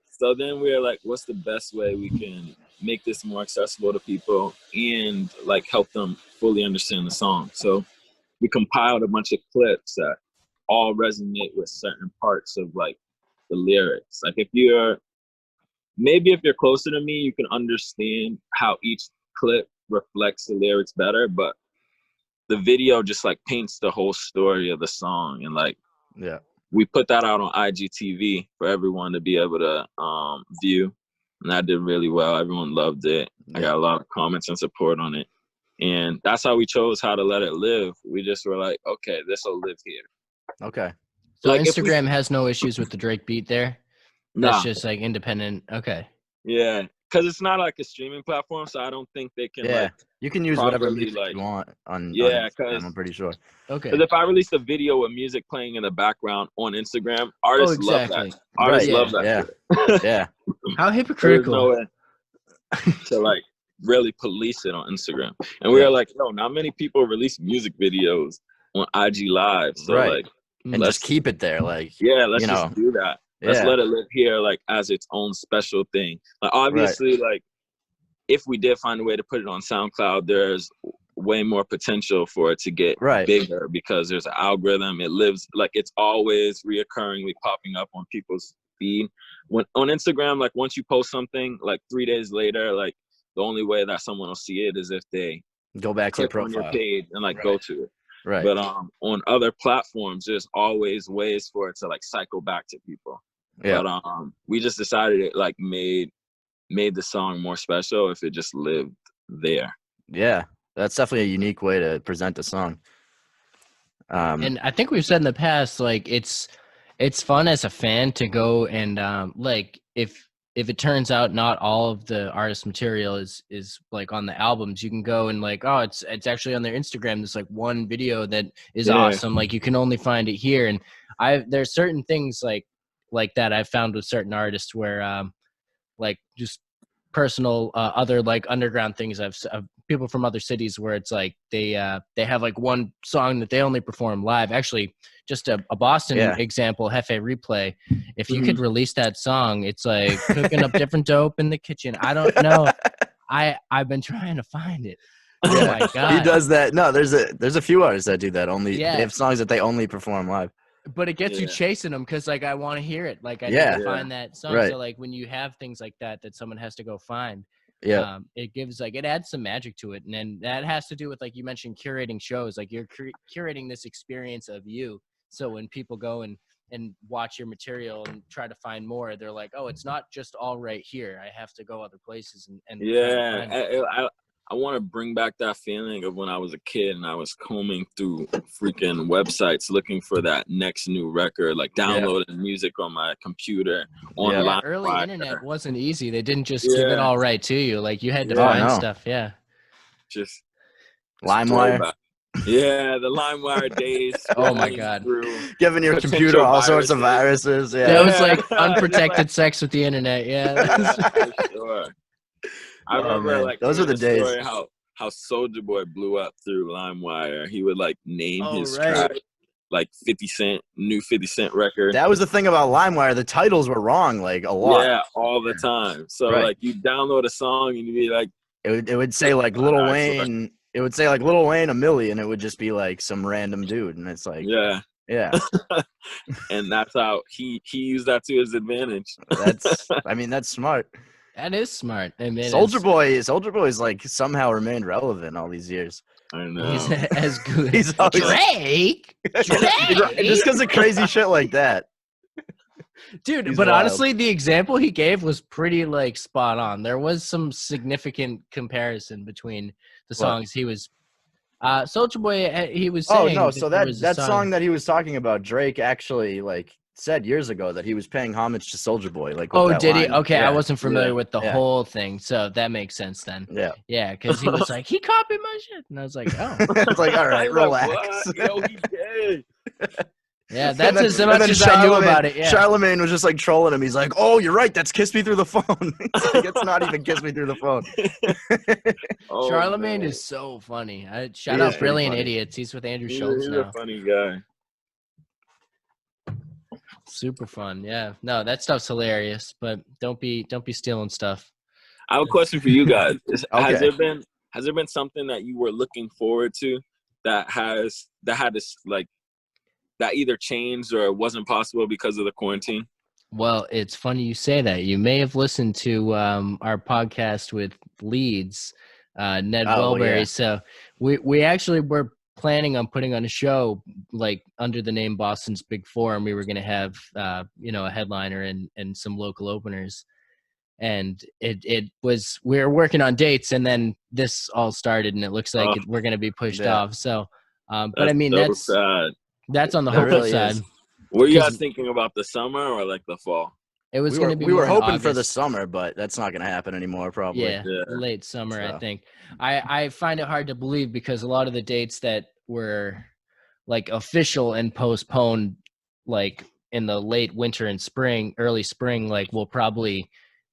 So then we were like, what's the best way we can make this more accessible to people and like help them fully understand the song? So we compiled a bunch of clips that all resonate with certain parts of like the lyrics. Like if you're closer to me, you can understand how each clip reflects the lyrics better, but the video just like paints the whole story of the song. And like, yeah, we put that out on IGTV for everyone to be able to view. And that did really well. Everyone loved it. I got a lot of comments and support on it. And that's how we chose How to Let It Live. We just were like, okay, this will live here. Okay. So like Instagram has no issues with the Drake beat there? Nah. That's just like independent. Okay. Yeah, because it's not like a streaming platform, so I don't think they can like you can use whatever music you want on Instagram, I'm pretty sure. Okay. Because if I release a video with music playing in the background on Instagram, artists love that. Artists love that. Yeah. How hypocritical. There's no way to like really police it on Instagram. And we were like, no, not many people release music videos on IG Live. So like, and just keep it there. Like, let's just do that. Let's let it live here, like as its own special thing. Like obviously, like if we did find a way to put it on SoundCloud, there's way more potential for it to get bigger because there's an algorithm. It lives like it's always reoccurringly popping up on people's feed. When on Instagram, like once you post something, like 3 days later, like the only way that someone will see it is if they go back to your profile, on your page and like go to it. Right. But on other platforms, there's always ways for it to like cycle back to people. Yeah. But we just decided it like made the song more special if it just lived there. Yeah, that's definitely a unique way to present a song. And I think we've said in the past, like it's fun as a fan to go and like if it turns out not all of the artist material is like on the albums, you can go and like, oh, it's actually on their Instagram. There's like one video that is awesome. Like you can only find it here. And there's certain things like that I've found with certain artists where like just personal other like underground things I've people from other cities where it's like they have like one song that they only perform live. Actually, just a Boston example, Hefe Replay. If you could release that song, it's like cooking up different dope in the kitchen. I don't know. I've been trying to find it. Oh my god, he does that. No, there's a few artists that do that. They have songs that they only perform live. But it gets you chasing them because like I want to hear it. Like I need to find that song. So like when you have things like that someone has to go find. It gives like it adds some magic to it, and then that has to do with like you mentioned curating shows. Like you're curating this experience of you. So when people go and watch your material and try to find more, they're like, oh, it's not just all right here. I have to go other places and I want to bring back that feeling of when I was a kid and I was combing through freaking websites looking for that next new record, like downloading music on my computer online. Early internet wasn't easy. They didn't just give it all right to you. Like you had to find stuff. Yeah. Just LimeWire. Yeah, the LimeWire days. Oh my god. Giving your computer all sorts of viruses. Yeah. That was like unprotected sex with the internet. Yeah. For sure. I remember like those are the days. How Soulja Boy blew up through LimeWire. He would like name his track like 50 Cent, new 50 Cent record. That was the thing about LimeWire. The titles were wrong like a lot. Yeah, all the time. So like you download a song and you'd be like, it would say like Lil Wayne. It would say like Lil Wayne, a milli, and it would just be like some random dude, and it's like yeah. And that's how he used that to his advantage. That's smart. That is smart. I mean, Soulja Boy's like somehow remained relevant all these years. I know. He's as good. He's always Drake. Just because of crazy shit like that. Dude, but wild. Honestly, the example he gave was pretty like spot on. There was some significant comparison between the songs he was. Soulja Boy, he was saying. Oh no! So that song that he was talking about, Drake actually like said years ago that he was paying homage to Soulja Boy. Like, did he? Okay, I wasn't familiar with the whole thing, so that makes sense then. Yeah, because he was like, he copied my shit, and I was like, oh, it's like, all right, relax. Yo, he did. Yeah, that's as much as I knew about it. Yeah. Charlemagne was just like trolling him. He's like, "Oh, you're right. That's Kiss Me Through the Phone." It's not even Kiss Me Through the Phone. Charlemagne is so funny. Shout out Brilliant Idiots. He's with Andrew Schultz now. He's a funny guy. Super fun. Yeah. No, that stuff's hilarious. But don't be stealing stuff. I have a question for you guys. Has there been something that you were looking forward to that had this like that either changed or wasn't possible because of the quarantine? Well, it's funny you say that. You may have listened to our podcast with Leeds, Ned Welberry. Yeah. So we actually were planning on putting on a show like under the name Boston's Big Four, and we were going to have a headliner and some local openers. And it was, we were working on dates, and then this all started, and it looks like we're going to be pushed off. So, but I mean, so sad. That's on the That hopeful really side. is. Were you guys thinking about the summer or like the fall? It was going to be. We were hoping August. for the summer, but that's not going to happen anymore. Probably. Yeah, late summer. So. I think. I find it hard to believe because a lot of the dates that were like official and postponed, like in the late winter and spring, early spring, like will probably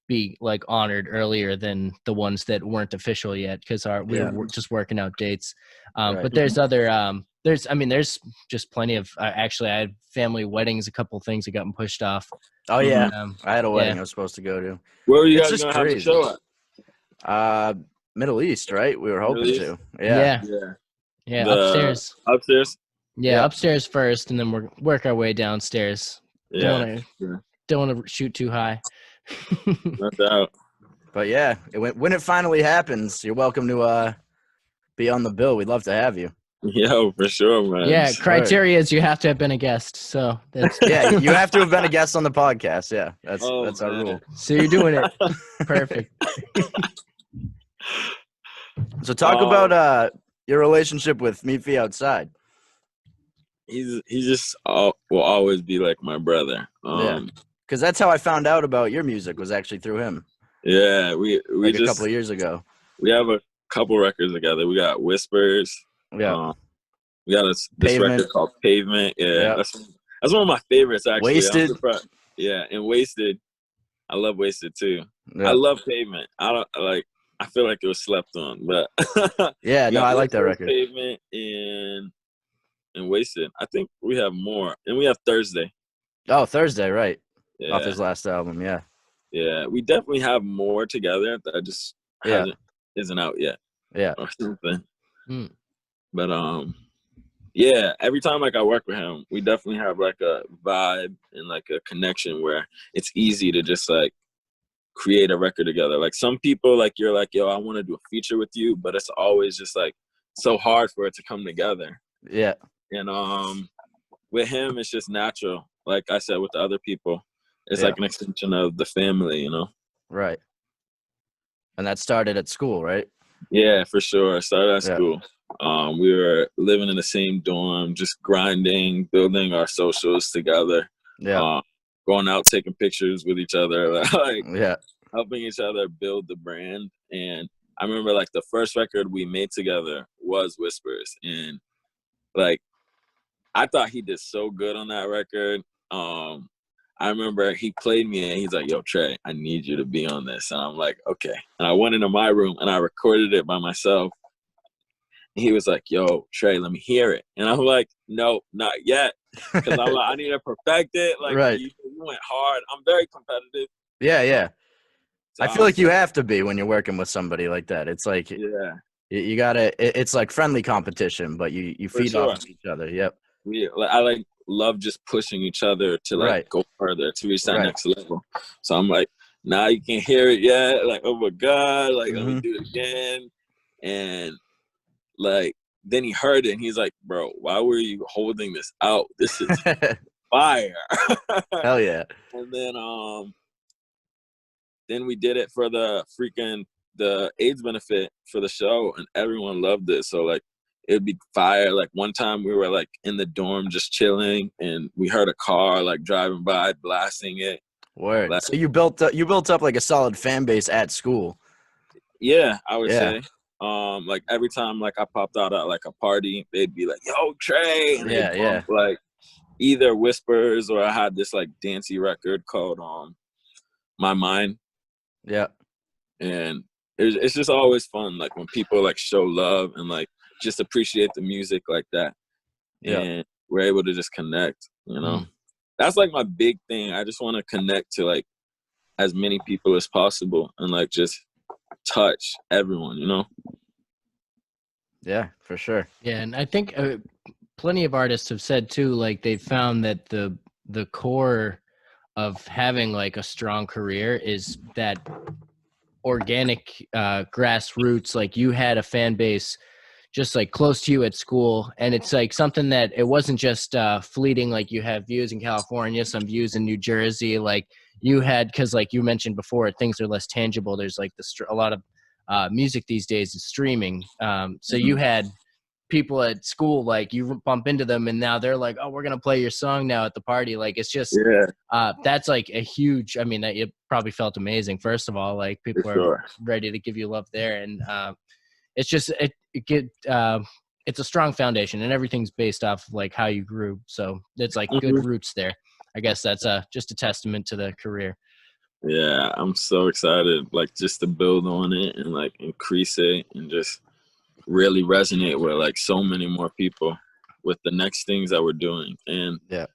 be like honored earlier than the ones that weren't official yet because we're just working out dates. Right. But there's other there's just plenty of actually I had family weddings, a couple things that got pushed off. Oh yeah, I had a wedding I was supposed to go to. Where were you guys gonna have the show at? Middle East, right? We were hoping to. Yeah. Upstairs. Yeah, upstairs first, and then we'll work our way downstairs. Yeah. Don't want to shoot too high. That's out. But yeah, when it finally happens, you're welcome to be on the bill. We'd love to have you. Yeah, for sure, man. Yeah, criteria is you have to have been a guest. So that's you have to have been a guest on the podcast. Yeah, that's our rule. So you're doing it. Perfect. So talk about your relationship with Meet Fee Outside. He's just will always be like my brother. Because that's how I found out about your music was actually through him. Yeah, we like a couple of years ago. We have a couple records together. We got Whispers. Yeah. We got this record called Pavement. Yeah. That's one of my favorites actually. Wasted. Yeah, and Wasted. I love Wasted too. Yeah. I love Pavement. I feel like it was slept on, but yeah, no, I like that record. Pavement and Wasted. I think we have more, and we have Thursday. Oh, Thursday, right? Yeah. Off his last album, yeah. Yeah, we definitely have more together that just isn't out yet. Yeah. Or something. But yeah, every time like I work with him, we definitely have like a vibe and like a connection where it's easy to just like create a record together. Like some people, like you're like, yo, I want to do a feature with you, but it's always just like so hard for it to come together. Yeah. And with him, it's just natural. Like I said, with the other people, it's like an extension of the family, you know? Right. And that started at school, right? Yeah, for sure. I started at school. We were living in the same dorm, just grinding, building our socials together. Yeah. Going out, taking pictures with each other, like helping each other build the brand. And I remember like the first record we made together was Whispers. And like, I thought he did so good on that record. I remember he played me and he's like, yo, Trey, I need you to be on this. And I'm like, okay. And I went into my room and I recorded it by myself. And he was like, yo, Trey, let me hear it. And I'm like, no, not yet. Because I'm like, I need to perfect it. Like, you went hard. I'm very competitive. Yeah. So I feel like you have to be when you're working with somebody like that. It's like, you gotta, it's like friendly competition, but you feed off of each other. Yep. I love just pushing each other to go further, to reach that next level. So I'm like, now you can't hear it yet. Like, oh my God, like, let me do it again. And like, then he heard it and he's like, bro, why were you holding this out? This is fire. Hell yeah. And then we did it for the AIDS benefit for the show and everyone loved it. So like, it'd be fire. Like one time we were like in the dorm just chilling and we heard a car like driving by blasting it. Word. So you built up like a solid fan base at school. Yeah, I would say. Like every time like I popped out at like a party, they'd be like, yo, Trey. And they'd bump, like either Whispers or I had this like dancey record called My Mind. Yeah. And it's just always fun like when people like show love and like just appreciate the music like that. And we're able to just connect, you know. That's like my big thing. I just want to connect to like as many people as possible and like just touch everyone, you know. Yeah, for sure. Yeah, and I think plenty of artists have said too, like they've found that the core of having like a strong career is that organic grassroots. Like you had a fan base just like close to you at school, and it's like something that it wasn't just fleeting, like you have views in California, some views in New Jersey, like you had, because like you mentioned before, things are less tangible. There's like a lot of music these days is streaming, so you had people at school, like you bump into them and now they're like, oh, we're gonna play your song now at the party. Like it's just that's like a huge, I mean, it probably felt amazing, first of all, like people are ready to give you love there, and it's just it's a strong foundation, and everything's based off of like how you grew, so it's like good roots there. I guess that's just a testament to the career. Yeah, I'm so excited, like just to build on it and like increase it and just really resonate with like so many more people with the next things that we're doing. And yeah,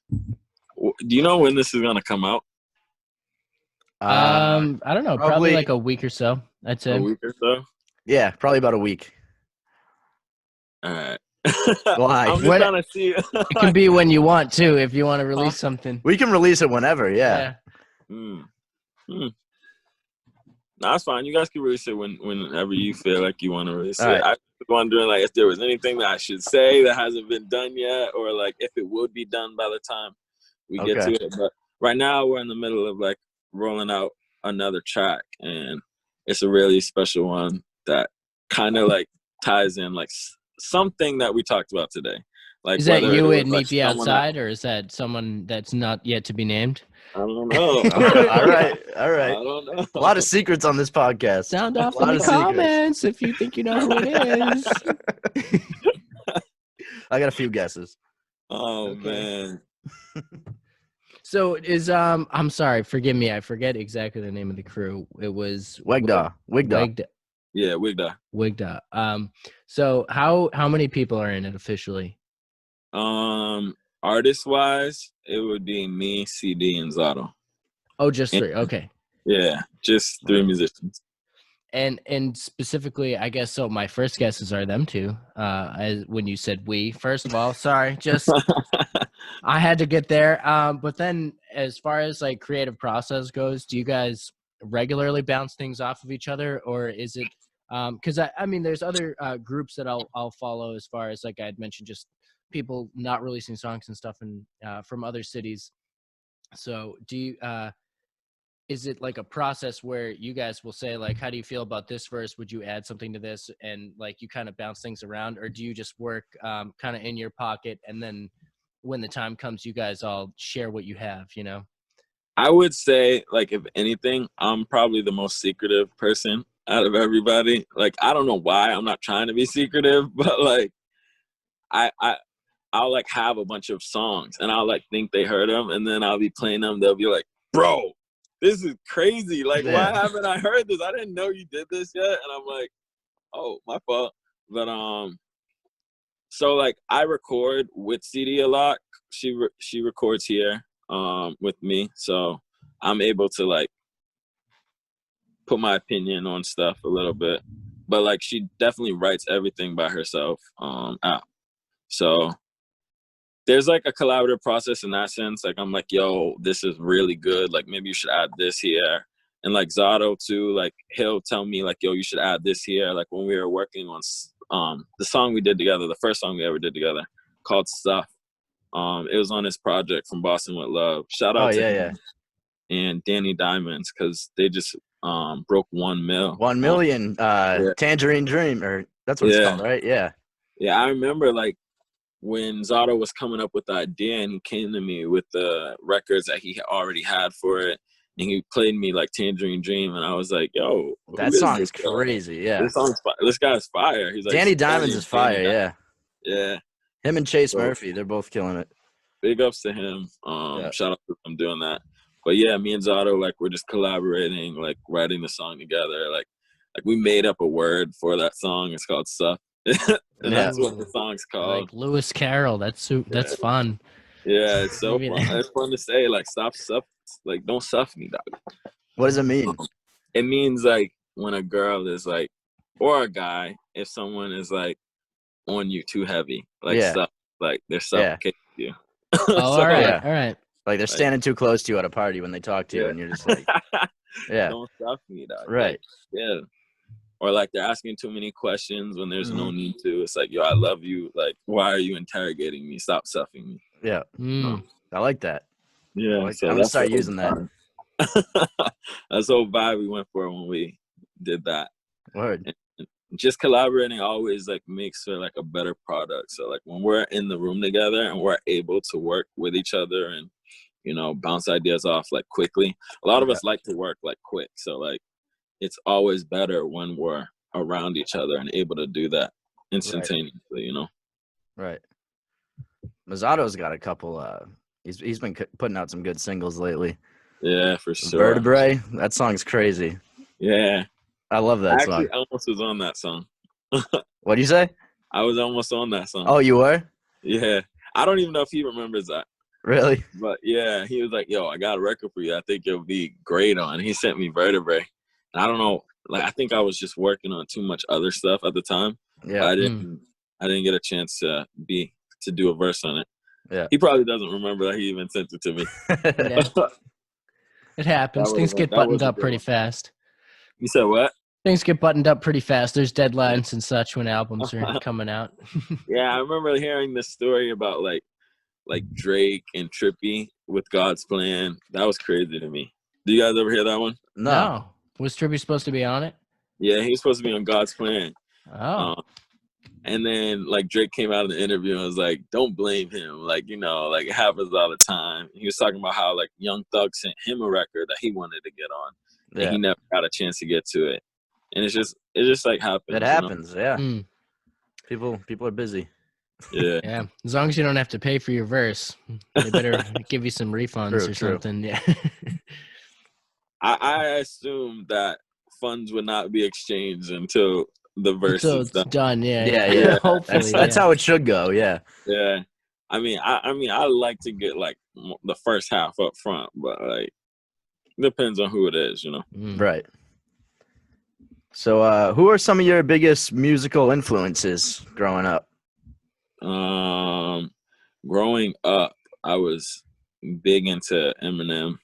do you know when this is gonna come out? I don't know, probably like a week or so, I'd say. A week or so? Yeah, probably about a week. All right. Why? I'm just trying to see. It can be when you want to, if you want to release something. We can release it whenever, yeah. No, that's fine. You guys can release it whenever you feel like you want to release it. Right. I was wondering like if there was anything that I should say that hasn't been done yet, or like if it would be done by the time we get to it. But right now we're in the middle of like rolling out another track, and it's a really special one that kind of like ties in like something that we talked about today. Like, is that you and Meet the Outside, or is that someone that's not yet to be named? I don't know. All right. I don't know. A lot of secrets on this podcast. Sound off in the comments if you think you know who it is. I got a few guesses. Oh man. So is I'm sorry, forgive me, I forget exactly the name of the crew. It was Wigda. Yeah, Wigda. So how many people are in it officially? Artist wise, it would be me, CD, and Zato. Oh, just three. Okay. Yeah, just three musicians. And specifically, I guess so. My first guesses are them two. As when you said we, first of all, sorry, just I had to get there. But then, as far as like creative process goes, do you guys regularly bounce things off of each other, or is it? Because I mean, there's other groups that I'll follow as far as like I had mentioned, just people not releasing songs and stuff, and from other cities. So do you? Is it like a process where you guys will say like, how do you feel about this verse? Would you add something to this? And like you kind of bounce things around, or do you just work kind of in your pocket, and then when the time comes, you guys all share what you have, you know? I would say like, if anything, I'm probably the most secretive person out of everybody. Like, I don't know why. I'm not trying to be secretive, but like I'll like have a bunch of songs and I'll like think they heard them, and then I'll be playing them. They'll be like, bro, this is crazy. Like, why haven't I heard this? I didn't know you did this yet. And I'm like, oh, my fault. But so like I record with CD a lot. She records here with me, so I'm able to like put my opinion on stuff a little bit. But like she definitely writes everything by herself out. So there's like a collaborative process in that sense. Like I'm like, yo, this is really good. Like maybe you should add this here. And like Zato too, like he'll tell me like, yo, you should add this here. Like when we were working on the song we did together, the first song we ever did together, called Stuff. It was on his project From Boston with Love. Shout out to him and Danny Diamonds, because they just broke 1 mil. 1 million Tangerine Dream, or that's what it's called, right? Yeah. Yeah, I remember like when Zato was coming up with the idea, and he came to me with the records that he already had for it, and he played me like Tangerine Dream, and I was like, yo, that song is crazy. Yeah, this guy's fire. He's like, Danny Diamonds is fire. Yeah, him and Chase Murphy, they're both killing it. Big ups to him. Shout out to him doing that. But yeah, me and Zato, like we're just collaborating, like writing the song together. Like we made up a word for that song. It's called Stuff. And that's what the song's called. Like Lewis Carroll. That's fun. Yeah, it's so fun. It's fun to say, like, stop suff, like, don't suff me, dog. What does it mean? It means like when a girl is like, or a guy, if someone is like on you too heavy. Like Yeah. stuff like they're suffocating you. Oh, So, all right, yeah. all right. Like they're standing too close to you at a party when they talk to you, Yeah. and you're just like, yeah, Don't stuff me, dog. right. Like, yeah. Or like they're asking too many questions when there's no Mhm. need to. It's like, yo, I love you. Like, why are you interrogating me? Stop stuffing me. Yeah, Mm. I like that. Yeah. Like, So I'm gonna that's start the whole using that. vibe. That's the whole vibe we went for when we did that. Word. Just collaborating always like makes for like a better product. So like when we're in the room together and we're able to work with each other and, you know, bounce ideas off like quickly. A lot of us like to work like quick. So like it's always better when we're around each other and able to do that instantaneously, you know? Right. Mazzato's got a couple. He's been putting out some good singles lately. Yeah, for sure. Vertebrae. That song's crazy. Yeah. I love that song. Actually, I almost was on that song. What'd you say? I was almost on that song. Oh, you were? Yeah. I don't even know if he remembers that. Really? But yeah, he was like, yo, I got a record for you. I think you'll be great on. He sent me Vertebrae. And I don't know. Like, I think I was just working on too much other stuff at the time. Yeah. I didn't get a chance to do a verse on it. Yeah. He probably doesn't remember that he even sent it to me. Yeah. It happens. Things get buttoned up pretty fast. You said what? Things get buttoned up pretty fast. There's deadlines and such when albums are coming out. Yeah, I remember hearing this story about like Drake and Trippie with God's Plan. That was crazy to me. Do you guys ever hear that one? No. Was Trippie supposed to be on it? Yeah, he was supposed to be on God's Plan. Oh. And then like Drake came out in the interview and was like, don't blame him. Like, you know, like it happens all the time. He was talking about how like Young Thug sent him a record that he wanted to get on. Yeah. And he never got a chance to get to it. And it just like happens. It happens, you know? yeah. People are busy. Yeah. Yeah. As long as you don't have to pay for your verse, they better give you some refunds something. Yeah. I assume that funds would not be exchanged until the verse is done. Yeah. Hopefully, that's how it should go. Yeah. Yeah. I mean, I like to get like the first half up front, but like depends on who it is, you know. Right. So, who are some of your biggest musical influences growing up? Growing up, I was big into Eminem.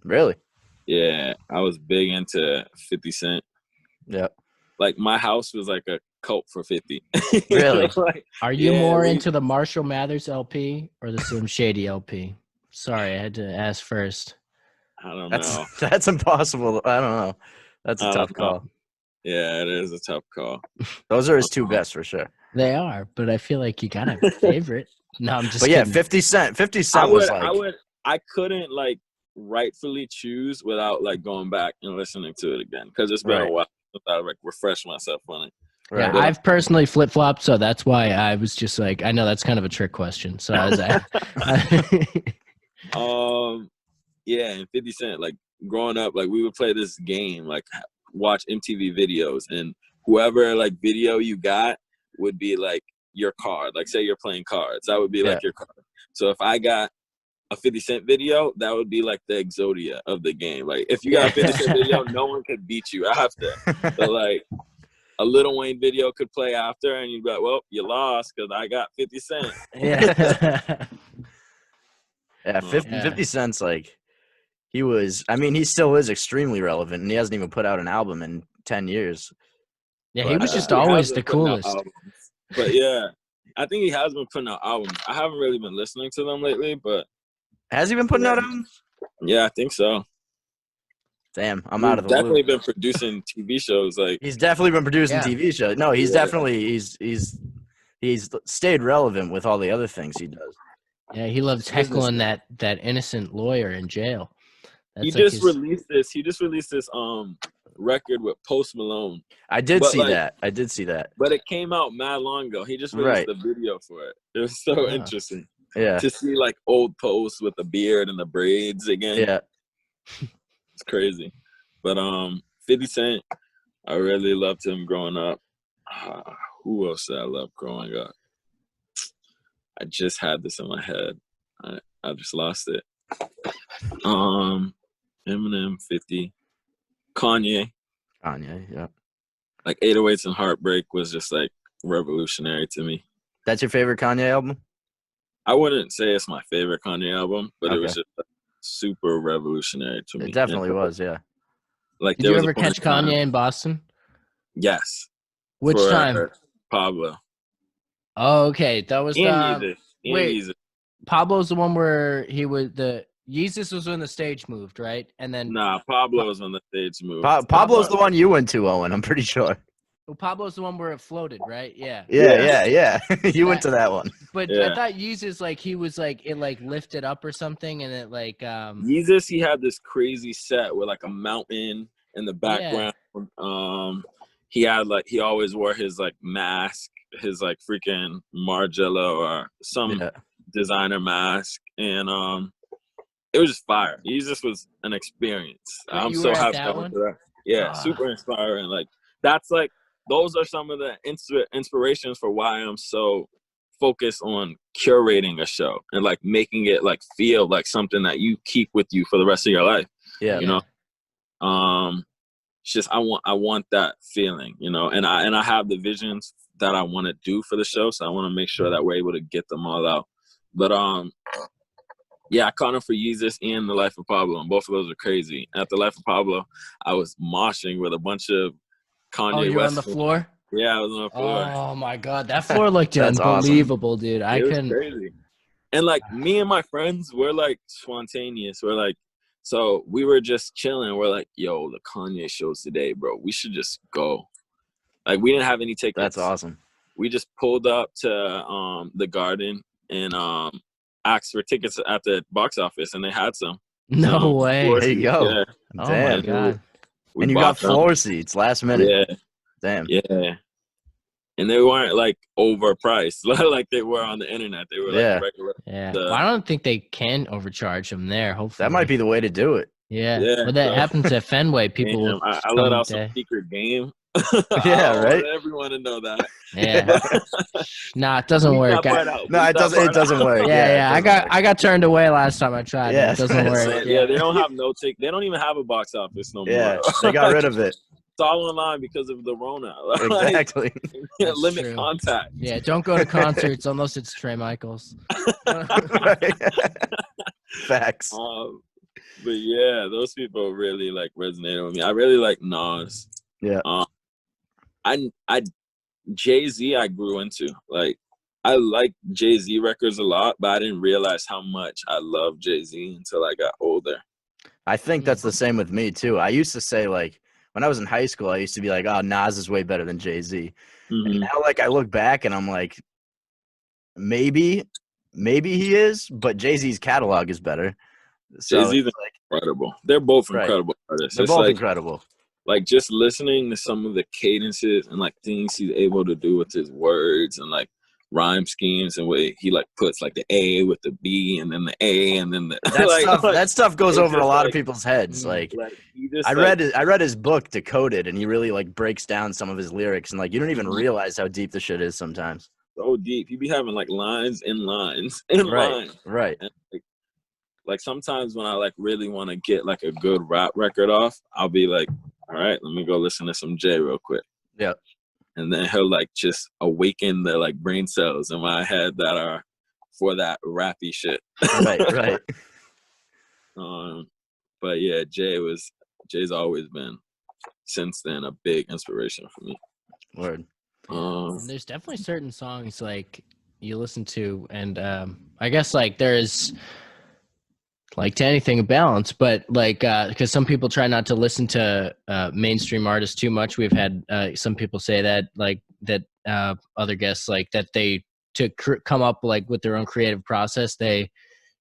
Really? Yeah, I was big into 50 Cent. Yep. Like my house was like a cult for 50. Really? Like, are you more into the Marshall Mathers LP or the Slim Shady LP? Sorry, I had to ask first. I don't know. That's impossible. I don't know. That's a tough call. Yeah, it is a tough call. Those are his two best for sure. They are, but I feel like you gotta have a favorite. No, I'm just kidding. Yeah, 50 Cent. 50 Cent was like I couldn't like rightfully choose without like going back and listening to it again because it's been a while since I like refresh myself on it. Right. Yeah, I've personally flip flopped, so that's why I was just like, I know that's kind of a trick question. So I was yeah, and 50 Cent, like growing up, like we would play this game, like watch MTV videos, and whoever like video you got would be like your card. Like say you're playing cards, that would be like your card. So if I got a 50 Cent video, that would be like the Exodia of the game. Like if you got a 50 Cent video, no one could beat you after. So like a Lil Wayne video could play after, and you'd be like, well, you lost because I got 50 Cent. Yeah. Yeah, 50 Cent's like, he still is extremely relevant, and he hasn't even put out an album in 10 years. Yeah, he was just always the coolest. But yeah, I think he has been putting out albums. I haven't really been listening to them lately, but. Has he been putting out albums? Yeah, I think so. Damn, I'm out of the definitely loop. Been producing TV shows. Like he's definitely been producing TV shows. No, he's definitely he's stayed relevant with all the other things he does. Yeah, he loves heckling that innocent lawyer in jail. He just released this record with Post Malone. I did see that. But it came out mad long ago. He just released the video for it. It was so interesting. Yeah. To see like old Post with the beard and the braids again. Yeah. It's crazy. But 50 Cent, I really loved him growing up. Who else did I love growing up? I just had this in my head. I just lost it. Eminem, 50. Kanye, yeah. Like 808s and Heartbreak was just like revolutionary to me. That's your favorite Kanye album? I wouldn't say it's my favorite Kanye album, but it Okay. was just super revolutionary to me. It definitely was, yeah. Like, Did there you was ever a point catch in time- Kanye in Boston? Yes. Which for time? Pablo. Oh, okay. That was And the Yeezus. wait. Yeezus. Pablo's the one where he was the Yeezus was when the stage moved, right? And then Nah, Pablo was on the stage move. Pablo's the one you went to, Owen. I'm pretty sure. well, Pablo's the one where it floated, right? Yeah. Yeah. You went to that one. But Yeah. I thought Yeezus like he was like it like lifted up or something, and it like Yeezus, he had this crazy set with like a mountain in the background. He had like he always wore his like mask, his like freaking Margiela or some designer mask, and it was just fire. Yeezus was an experience. I'm so happy I went to that. Yeah, super inspiring. Like that's like those are some of the inspirations for why I'm so focused on curating a show and like making it like feel like something that you keep with you for the rest of your life. Yeah. You know? It's just I want that feeling, you know, and I have the visions that I want to do for the show, so I want to make sure that we're able to get them all out. But yeah, I caught him for Yeezus and The Life of Pablo, and both of those are crazy. At The Life of Pablo, I was moshing with a bunch of Kanye West. Oh, you were on the floor? Yeah, I was on the floor. Oh my god, that floor looked That's unbelievable, awesome. dude. It was crazy. And like me and my friends, we're like spontaneous. We're like, so we were just chilling. We're like, yo, the Kanye show's today, bro. We should just go. Like we didn't have any tickets. That's awesome. We just pulled up to the Garden and asked for tickets at the box office, and they had some. No way. There you go. Yeah. Oh Damn. my god. And you got floor seats last minute. Yeah. Damn. Yeah. And they weren't like overpriced like they were on the internet. They were like regular. Yeah. Well, I don't think they can overcharge them there. Hopefully. That might be the way to do it. Yeah. Well, that happens at Fenway. People will I let out some secret game. Yeah, right. I want everyone to know that. Yeah. Nah, it doesn't work. No, it doesn't work. Yeah. I got turned away last time I tried. Yeah. It doesn't work. Yeah, they don't have they don't even have a box office no more. Yeah, they got rid of it. It's all online because of the Rona. Exactly. Limit contact. Yeah, don't go to concerts unless it's Trey Michaels. Facts. But yeah, those people really like resonated with me. I really like Nas. Yeah. I Jay-Z I grew into. Like I like Jay-Z records a lot, but I didn't realize how much I love Jay-Z until I got older. I think that's the same with me too. I used to say like when I was in high school, I used to be like, oh, Nas is way better than Jay-Z. Mm-hmm. And now like I look back and I'm like, maybe he is, but Jay-Z's catalog is better. So Jay-Z's like, incredible. They're both incredible artists. They're both incredible. Like just listening to some of the cadences and like things he's able to do with his words and like rhyme schemes and way he like puts like the A with the B and then the A and then the that stuff goes over a lot of people's heads. Like I read his book Decoded, and he really like breaks down some of his lyrics, and like you don't even realize how deep the shit is sometimes. So deep. He be having like lines and lines and lines. Right. And, like sometimes when I like really want to get like a good rap record off, I'll be like, all right, let me go listen to some Jay real quick. Yeah. And then he'll like just awaken the like brain cells in my head that are for that rappy shit. Right. But yeah, Jay's always been since then a big inspiration for me. Word. There's definitely certain songs like you listen to, and I guess like there's like to anything a balance, but like because some people try not to listen to mainstream artists too much. We've had some people say that like that other guests like that they come up like with their own creative process, they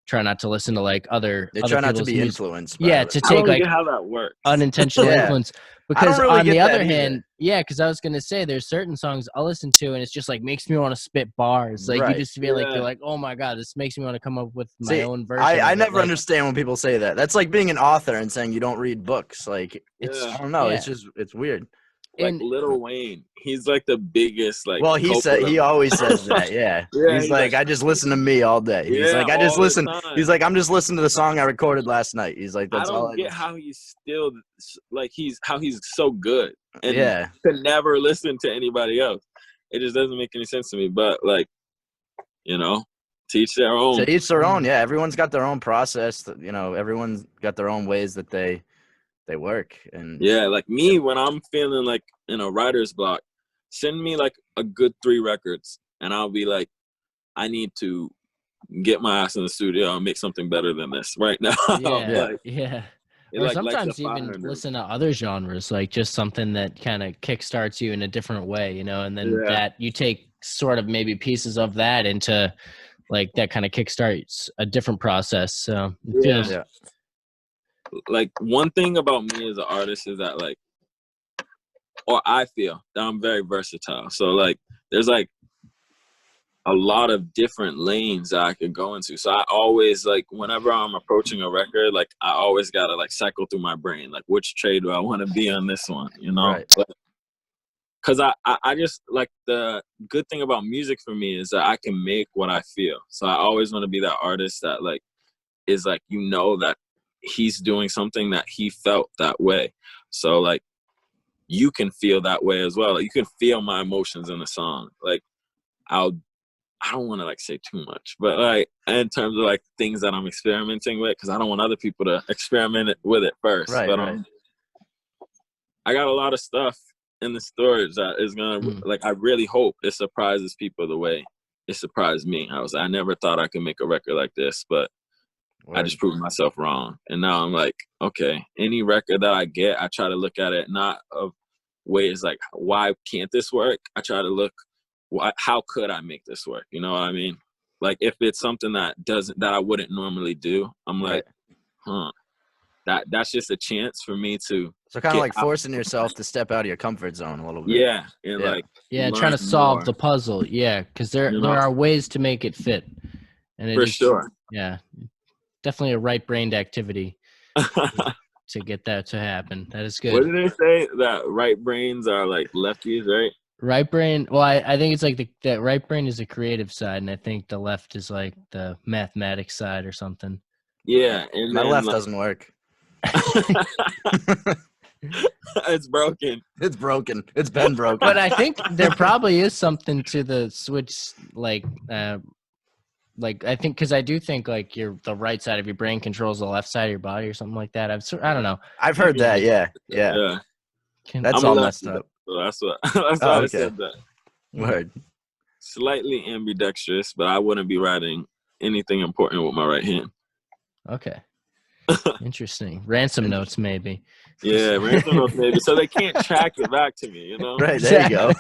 try not to listen to like other try not to be influenced by to take like how that works. unintentional influence. Because really on the other hand, because I was gonna say there's certain songs I'll listen to and it's just like makes me want to spit bars. Like you just feel like you're like, oh my god, this makes me want to come up with my own version. I never understand when people say that. That's like being an author and saying you don't read books. Like it's I don't know. It's just it's weird. Like Lil Wayne, he's like the biggest like. Well, he always says that. Yeah. He's like I just listen to me all day. He's like I just listen. He's like I'm just listening to the song I recorded last night. He's like that's all. I don't get how he's still like he's so good and to never listen to anybody else. It just doesn't make any sense to me. But like you know, teach their own. To each their own. Yeah, everyone's got their own process. You know, everyone's got their own ways that they work. And yeah, like me, when I'm feeling like in a writer's block, send me like a good 3 records, and I'll be like, I need to get my ass in the studio and make something better than this right now. Yeah, Like, yeah. it, Or like, sometimes lights a even fire under me. listen to other genres, like just something that kind of kickstarts you in a different way, you know, and then Yeah. that you take sort of maybe pieces of that into like that kind of kickstarts a different process. So it feels yeah. Like, one thing about me as an artist is that, like, or I feel that I'm very versatile. So like, there's like a lot of different lanes that I could go into. So I always, like, whenever I'm approaching a record, like, I always gotta like cycle through my brain, like, which trade do I want to be on this one, you know? Right. Because I just, like, the good thing about music for me is that I can make what I feel. So I always want to be that artist that, like, is like, you know, that he's doing something that he felt that way. So like, you can feel that way as well. Like, you can feel my emotions in the song. Like, I don't want to like say too much, but like, in terms of like things that I'm experimenting with, because I don't want other people to experiment with it first. Right, but right. I got a lot of stuff in the storage that is gonna like, I really hope it surprises people the way it surprised me. I never thought I could make a record like this, but Word. I just proved myself wrong. And now I'm like, okay, any record that I get, I try to look at it not of ways like, why can't this work? I try to look, how could I make this work? You know what I mean? Like, if it's something that I wouldn't normally do, I'm like, that's just a chance for me to. So kind of like forcing yourself to step out of your comfort zone a little bit. Yeah, and like, trying to solve more. the puzzle. Yeah, because there are ways to make it fit, and for sure. Yeah, definitely a right-brained activity to get that to happen. That is good. What did they say? That right brains are like lefties, right? Right brain. Well, I think it's like that right brain is the creative side, and I think the left is like the mathematics side or something. Yeah, and my then, left like, doesn't work. It's broken. It's broken. It's been broken. But I think there probably is something to the switch, like I think, because I do think like the right side of your brain controls the left side of your body or something like that. I don't know. I've heard that. Yeah. That's all messed up. So that's why I said that. Word. Slightly ambidextrous, but I wouldn't be writing anything important with my right hand. Okay. Interesting. Ransom notes, maybe. Yeah, ransom notes, maybe. So they can't track it back to me, you know? Right, there you go.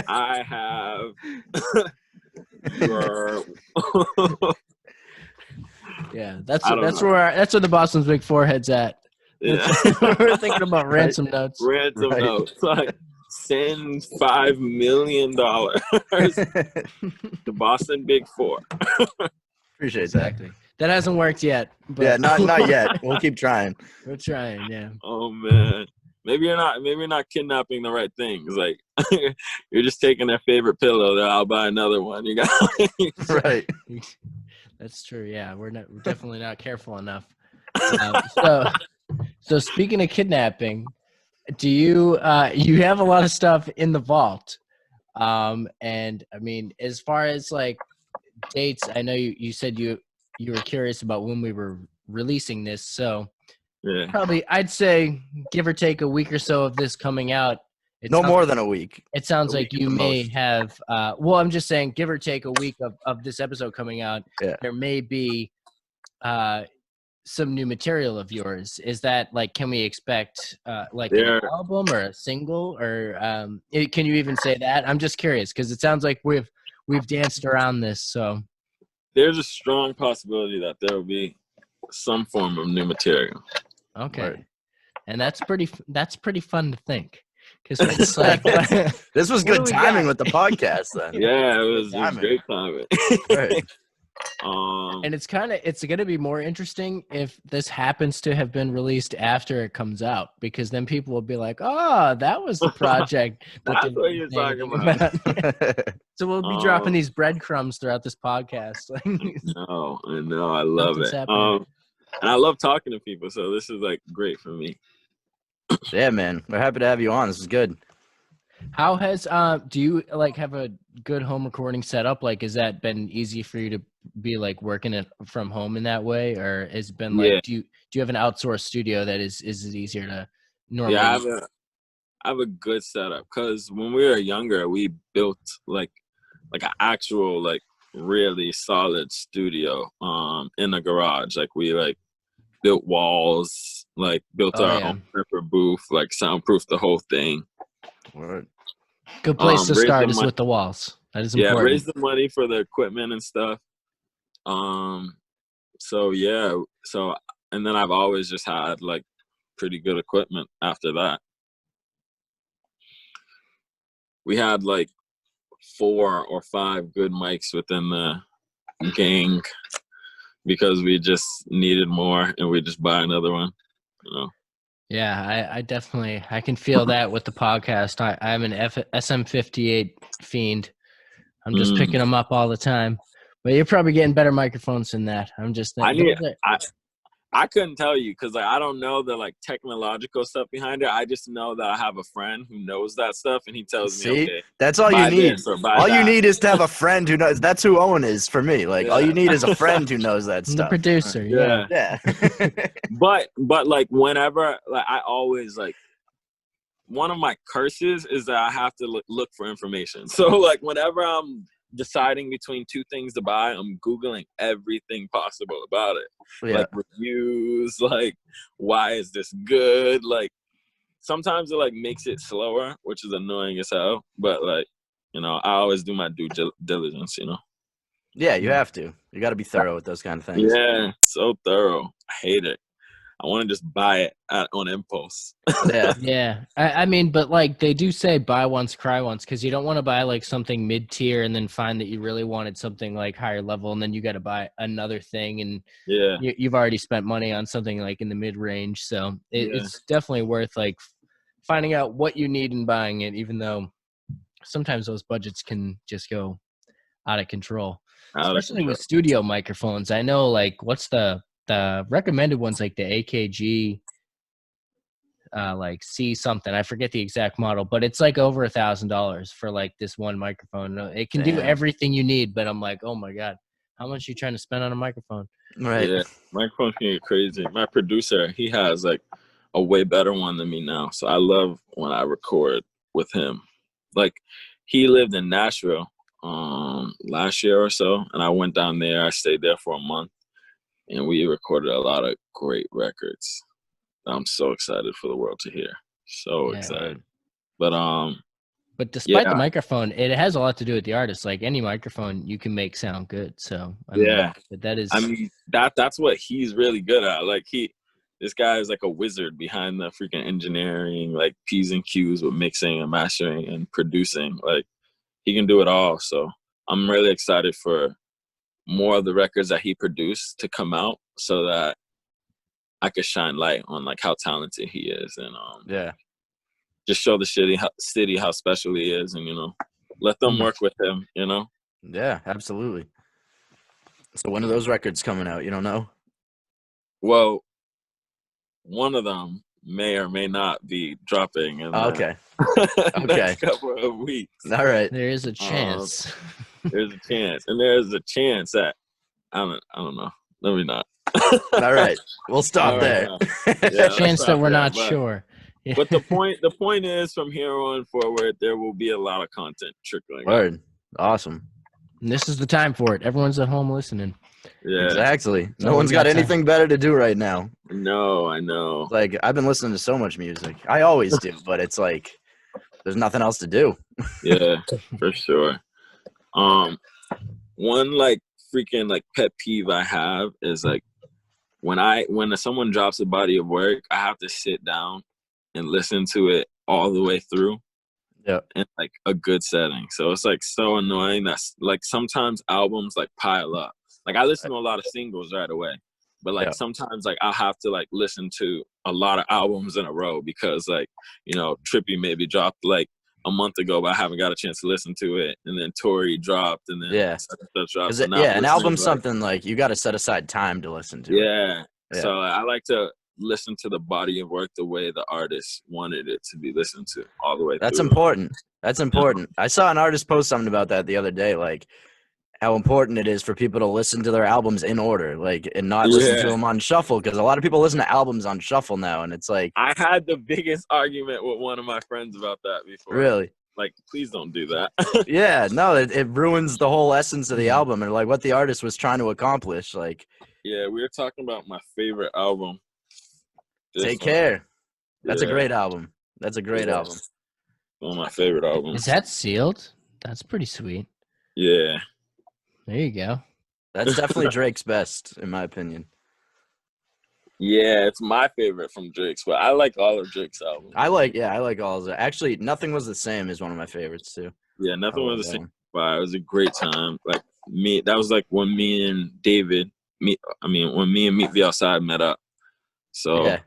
I have your... Yeah, that's where the Boston's Big Four head's at. Yeah. We're thinking about ransom notes. Ransom notes. Like, send $5 million to Boston Big Four. Appreciate exactly. That hasn't worked yet. But yeah, not yet. We'll keep trying. We're trying, yeah. Oh man, maybe you're not kidnapping the right things. Like, you're just taking their favorite pillow. Then I'll buy another one. You got right. That's true. Yeah, we're definitely not careful enough. So speaking of kidnapping, do you have a lot of stuff in the vault? And I mean, as far as like dates, I know you said you were curious about when we were releasing this, so yeah. Probably I'd say give or take a week or so of this coming out. No more than a week. It sounds like you may have well, I'm just saying give or take a week of this episode coming out. Yeah. There may be some new material of yours. Is that like, can we expect like an album or a single, or can you even say that? I'm just curious because it sounds like we've danced around this. So there's a strong possibility that there will be some form of new material. Okay. Right. And that's pretty fun to think. Because it's like this was good timing with the podcast then. Yeah, it was great timing. Right. And it's going to be more interesting if this happens to have been released after it comes out, because then people will be like, oh, that was the project. That's what you're talking about. So we'll be dropping these breadcrumbs throughout this podcast. I know. I love it. And I love talking to people, so this is like great for me. Yeah, man. We're happy to have you on. This is good. How has do you like have a good home recording setup? Like, has that been easy for you to be like working it from home in that way, or has it been like Yeah, do you have an outsourced studio that is it easier to yeah. normally? I have a good setup because when we were younger, we built like an actual like really solid studio in the garage. Like we like built walls, like built Oh our yeah, own separate booth, like soundproofed the whole thing. Word. good place to Raised the start is money, with the walls. That is yeah, important. raised the money for the equipment and stuff. Um, so yeah, so and then I've always just had like pretty good equipment after that. We had like 4 or 5 good mics within the gang because we just needed more and we just buy another one, you know. Yeah, I definitely I can feel that with the podcast. I'm an SM58 fiend. I'm just Mm. picking them up all the time. But you're probably getting better microphones than that. I'm just I those need are- I couldn't tell you because like I don't know the like technological stuff behind it. I just know that I have a friend who knows that stuff, and he tells me, See, okay, that's all you buy need. this or buy All you that. need is to have a friend who knows. That's who Owen is for me. Like, all you Yeah, need is a friend who knows that I'm the stuff. producer. Yeah. yeah. Yeah. But like whenever like I always like one of my curses is that I have to look for information. So like whenever I'm deciding between 2 things to buy, I'm Googling everything possible about it. Yeah. Like reviews, like why is this good? Like sometimes it like makes it slower, which is annoying as hell. But like, you know, I always do my due diligence, you know. Yeah, you have to. You got to be thorough with those kind of things. Yeah, so thorough. I hate it. I want to just buy it on impulse. Yeah. Yeah. I mean, but like they do say buy once, cry once, because you don't want to buy like something mid tier and then find that you really wanted something like higher level, and then you got to buy another thing, and Yeah, you've already spent money on something like in the mid range. So yeah. it's definitely worth like finding out what you need and buying it, even though sometimes those budgets can just go out of control. Out of Especially control. with studio microphones. I know like what's the recommended ones, like the AKG like C something. I forget the exact model, but it's like over $1,000 for like this one microphone. It can do Damn. everything you need, but I'm like, oh my god, how much are you trying to spend on a microphone? Right. Yeah, microphone can get crazy. My producer, he has like a way better one than me now. So I love when I record with him. Like he lived in Nashville last year or so, and I went down there. I stayed there for a month, and we recorded a lot of great records. I'm so excited for the world to hear. So Yeah. excited. But despite yeah. the microphone, it has a lot to do with the artist. Like any microphone you can make sound good. So I mean, Yeah. but that is, I mean that's what he's really good at. Like this guy is like a wizard behind the freaking engineering, like P's and Q's with mixing and mastering and producing. Like he can do it all. So I'm really excited for more of the records that he produced to come out so that I could shine light on like how talented he is and Yeah. just show the city how special he is, and you know, let them work with him, you know. Yeah, absolutely. So when are those records coming out? You don't know? Well, one of them may or may not be dropping in Okay. the Okay. next couple of weeks. All right. there is a chance. There's a chance, and there's a chance that I don't know. Let me not. All right. We'll stop All there. right, yeah, let's Chance that stop we're there, not but- sure. Yeah. But the point is, from here on forward, there will be a lot of content trickling. out. Word. Awesome. And this is the time for it. Everyone's at home listening. Yeah. Exactly. So No we one's got got time. anything better to do right now. No, I know. Like, I've been listening to so much music. I always do, but it's like there's nothing else to do. Yeah, for sure. One like freaking like pet peeve I have is like when someone drops a body of work, I have to sit down and listen to it all the way through. Yeah. In like a good setting. So it's like so annoying that like sometimes albums like pile up. Like I listen to a lot of singles right away, but like Yeah. sometimes like I'll have to like listen to a lot of albums in a row because like, you know, Trippie maybe dropped like a month ago, but I haven't got a chance to listen to it. And then Tory dropped, and then Yeah. such and such dropped. 'Cause So it- now yeah, I'm an listening album's to, like, something like you got to set aside time to listen to. yeah. Yeah. So I like to listen to the body of work the way the artist wanted it to be listened to all the way That's through. important. That's important. I saw an artist post something about that the other day, like how important it is for people to listen to their albums in order, like, and not listen to them on shuffle, because a lot of people listen to albums on shuffle now, and it's like, I had the biggest argument with one of my friends about that before. Really? Like, please don't do that. Yeah, no, it ruins the whole essence of the album and like what the artist was trying to accomplish. Like, yeah, we were talking about my favorite album. Take Care. That's a great album. That's a great album. One of my favorite albums. Is that Sealed? That's pretty sweet. Yeah. There you go. That's definitely Drake's best, in my opinion. Yeah, it's my favorite from Drake's, but I like all of Drake's albums. I like all of it. Actually, Nothing Was the Same is one of my favorites too. Yeah, Nothing Was the Same. But it was a great time. Like that was like when me and David when me and Meet the Outside met up. So yeah.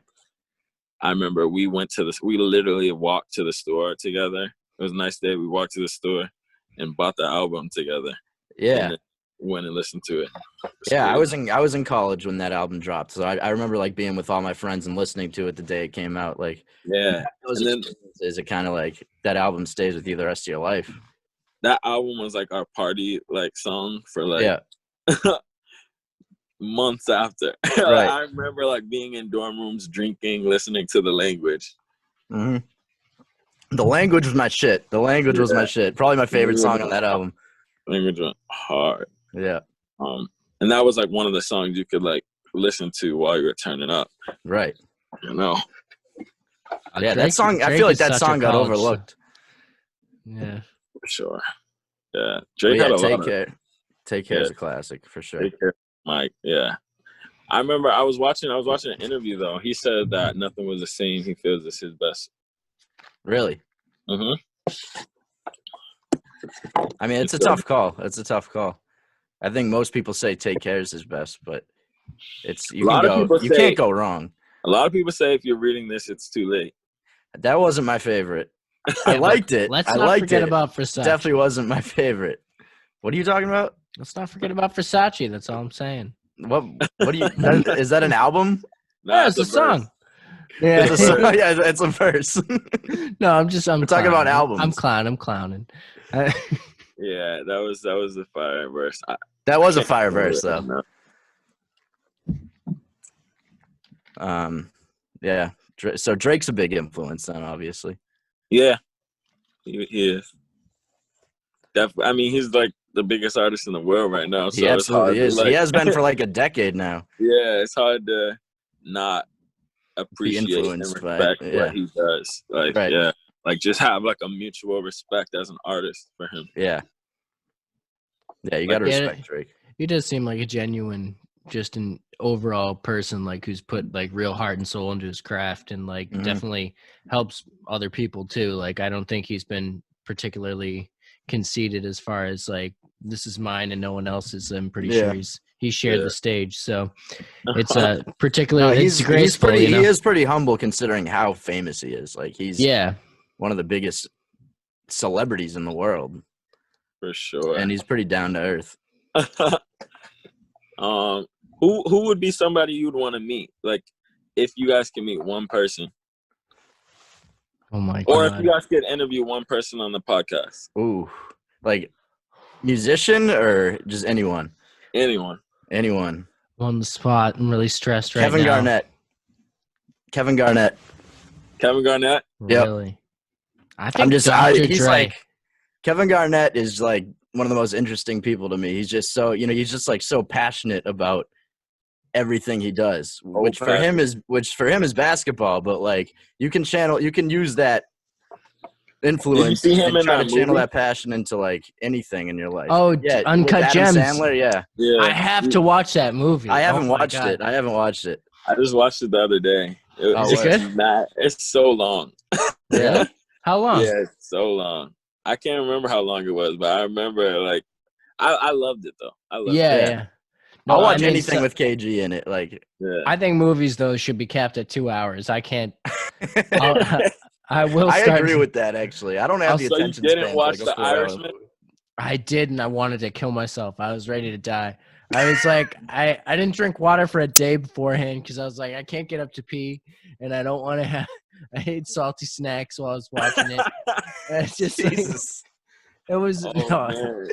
I remember we literally walked to the store together. It was a nice day. We walked to the store and bought the album together. Yeah. And went and listened to it. Yeah, I was in college when that album dropped. So I remember like being with all my friends and listening to it the day it came out. Like, yeah. Is it kind of like that album stays with you the rest of your life? That album was like our party like song for like months after. Right. I remember like being in dorm rooms drinking, listening to The Language. Mm-hmm. The Language was my shit. Was my shit. Probably my favorite song on that album. Language went hard. Yeah. And that was like one of the songs you could like listen to while you were turning up. Right. You know. Yeah, that song. I feel like that song got overlooked. Yeah. For sure. Yeah. Drake had a lot of. Take Care is a classic for sure. Take Care, Mike. Yeah. I remember I was watching an interview though. He said that Nothing Was the Same. He feels it's his best. Really? Mm-hmm. I mean, it's a tough call. I think most people say Take Care is his best, but you can't go wrong. A lot of people say if you're reading this, it's too late. That wasn't my favorite. I liked it. Let's not forget about Versace. Definitely wasn't my favorite. What are you talking about? Let's not forget about Versace. That's all I'm saying. What do you? Is that an album? No, it's a song. Yeah, it's a verse. No, I'm talking about albums. I'm clowning. Yeah, that was a fire verse. That was a fire verse, though. Yeah. So Drake's a big influence, then, obviously. Yeah, he is. I mean, he's like the biggest artist in the world right now. So he absolutely is. He has been for like a decade now. Yeah, it's hard to not appreciate and respect what he does. Like, yeah, like just have like a mutual respect as an artist for him. Yeah. Yeah, you got to respect Drake. He does seem like a genuine, just an overall person, like who's put like real heart and soul into his craft, and like definitely helps other people too. Like, I don't think he's been particularly conceited as far as like, this is mine and no one else's. I'm pretty sure he shared the stage, so it's particularly he's graceful. He is pretty humble considering how famous he is. Like, he's one of the biggest celebrities in the world. For sure. And he's pretty down to earth. Who would be somebody you'd want to meet? Like, if you guys can meet one person. Oh my God. Or if you guys could interview one person on the podcast. Ooh. Like, musician or just anyone? Anyone. On the spot. I'm really stressed right now. Kevin Garnett. Really? Yep. I think he's Dre. Like, Kevin Garnett is like one of the most interesting people to me. He's just so, he's just like so passionate about everything he does, which for him is basketball, but like you can use that influence and try to channel that passion into like anything in your life. Oh, yeah, Uncut Gems. Sandler, yeah. I have to watch that movie. I haven't watched it. I just watched it the other day. It's good? It's so long. Yeah. How long? Yeah, it's so long. I can't remember how long it was, but I remember like I loved it though. I loved it. Yeah. No, I'll watch anything with KG in it. Like, I think movies though should be capped at 2 hours. I can't. I agree with that. Actually, I don't have the attention span. You didn't watch The Irishman? I did, and I wanted to kill myself. I was ready to die. I was like, I didn't drink water for a day beforehand because I was like, I can't get up to pee, and I don't want to I ate salty snacks while I was watching it. It's just like, Jesus. it was. Oh, No, man.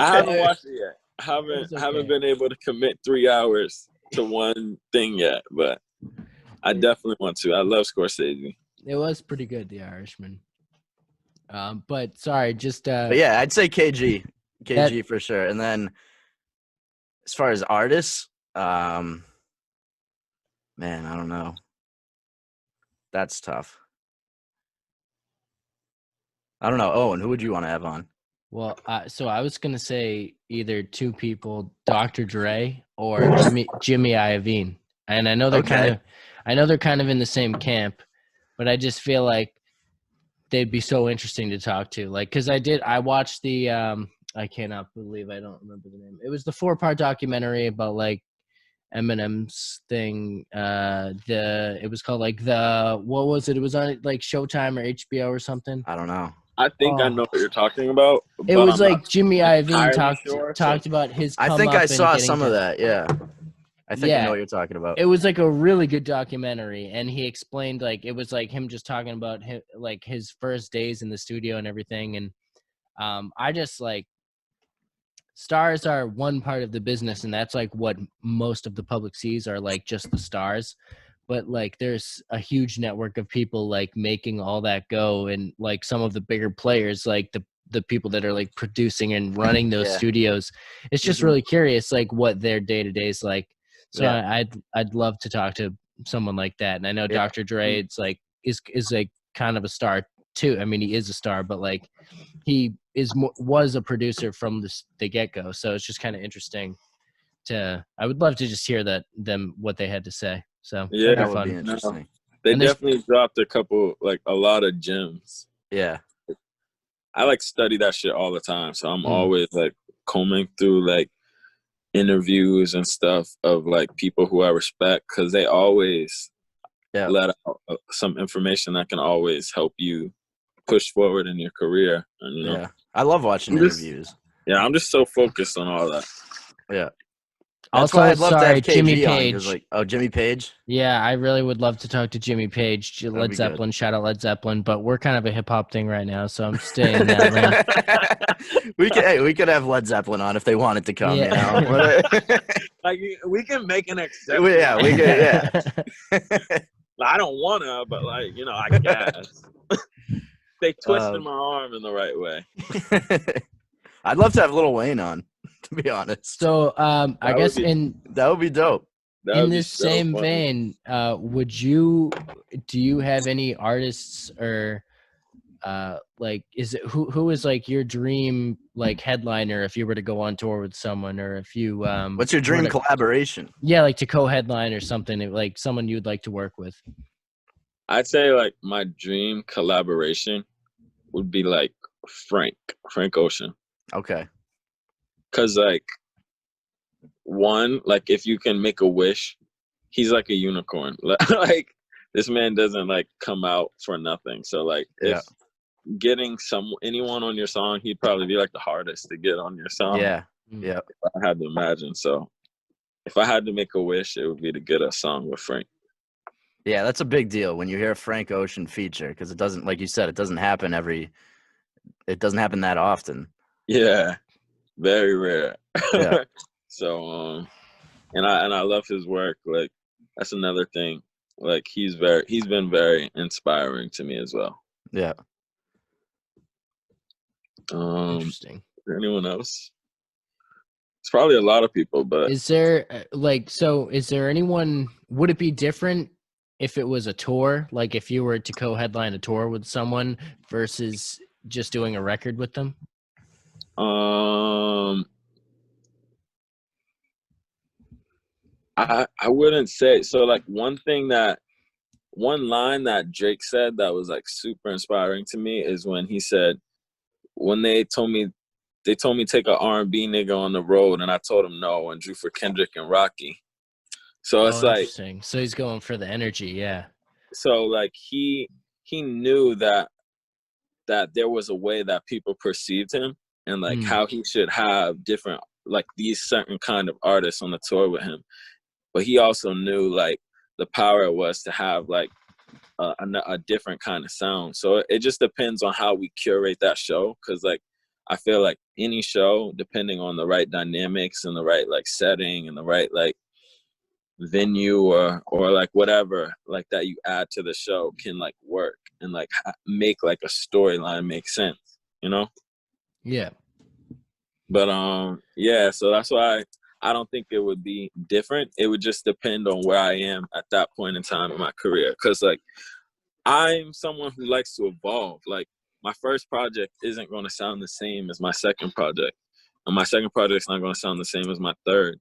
I haven't watched it yet. I It's haven't okay. been able to commit 3 hours to one thing yet, but I definitely want to. I love Scorsese. it was pretty good, The Irishman. But sorry, just But yeah, I'd say KG for sure. And then as far as artists, man, I don't know. That's tough. I don't know. Owen, who would you want to have on? Well, so I was gonna say either two people, Dr. Dre or Jimmy Iovine, and I know they're kind of in the same camp, but I just feel like they'd be so interesting to talk to. Like, cause I watched the I cannot believe I don't remember the name. It was the 4-part documentary about like Eminem's thing. It was called like what was it? It was on like Showtime or HBO or something. I don't know. I think I know what you're talking about. It was like Jimmy Iovine sure, talked about his. I think I saw some of that. Yeah, I think I know what you're talking about. It was like a really good documentary, and he explained like it was like him just talking about his first days in the studio and everything. And I just like stars are one part of the business, and that's like what most of the public sees are like just the stars. But like there's a huge network of people like making all that go, and like some of the bigger players, like the people that are like producing and running those studios. It's just really curious like what their day-to-day is like. So I'd love to talk to someone like that. And I know Dr. Dre it's like is like kind of a star too. I mean, he is a star, but like he was a producer from the get-go. So it's just kind of interesting I would love to just hear what they had to say. So yeah, that would be interesting. They definitely dropped a lot of gems. Yeah. I like study that shit all the time. So I'm always like combing through like interviews and stuff of like people who I respect, because they always let out some information that can always help you push forward in your career. And, you know, I love watching interviews. I'm just so focused on all that. Yeah. That's why I'd love to have KG Jimmy Page. Jimmy Page? Yeah, I really would love to talk to Jimmy Page, Led Zeppelin. Shout out Led Zeppelin, but we're kind of a hip hop thing right now, so I'm staying in that lane. we could have Led Zeppelin on if they wanted to come. Yeah. You know? Like we can make an exception. Yeah, we could. Yeah. I don't wanna, but like I guess they twisted my arm in the right way. I'd love to have Lil Wayne on, to be honest. So I guess that would be dope. In this same vein, do you have any artists or like who is like your dream like headliner if you were to go on tour with someone, or if you what's your dream collaboration? Yeah, like to co-headline or something, like someone you'd like to work with. I'd say like my dream collaboration would be like Frank Ocean. Okay. Cause like one, like if you can make a wish, he's like a unicorn. Like this man doesn't like come out for nothing. So like if getting anyone on your song, he'd probably be like the hardest to get on your song. Yeah. Yeah. I had to imagine. So if I had to make a wish, it would be to get a song with Frank. Yeah, that's a big deal when you hear a Frank Ocean feature, because it doesn't, like you said, it doesn't happen that often. Yeah. Very rare. Yeah. So and I love his work. Like that's another thing. Like he's been very inspiring to me as well. Yeah. Interesting. Is there anyone else? It's probably a lot of people, but is there is there anyone, would it be different if it was a tour, like if you were to co-headline a tour with someone versus just doing a record with them? I wouldn't say so. Like one line that Drake said that was like super inspiring to me is when he said, when they told me take an R&B nigga on the road, and I told him no, and drew for Kendrick and Rocky. So it's like, so he's going for the energy. Yeah. So like he knew that there was a way that people perceived him, and like how he should have different, like these certain kind of artists on the tour with him. But he also knew like the power it was to have like a different kind of sound. So it just depends on how we curate that show. Cause like, I feel like any show, depending on the right dynamics and the right like setting and the right like venue or like whatever like that you add to the show can like work and like make like a storyline make sense, you know? Yeah. But yeah, so that's why I don't think it would be different. It would just depend on where I am at that point in time in my career. Cause like I'm someone who likes to evolve. Like my first project isn't going to sound the same as my second project, and my second project's not going to sound the same as my third.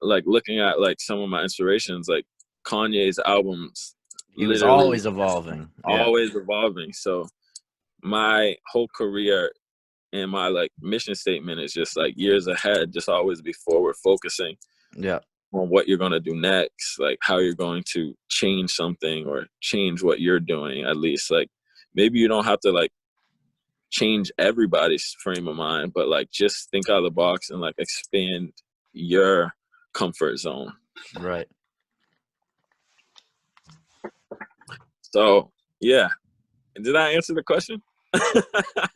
Like looking at like some of my inspirations, like Kanye's albums, he was always evolving. Always evolving. So my whole career and my like mission statement is just like years ahead, just always be forward focusing. Yeah. On what you're going to do next, like how you're going to change something or change what you're doing. At least like maybe you don't have to like change everybody's frame of mind, but like just think out of the box and like expand your comfort zone. Right. So yeah, did I answer the question?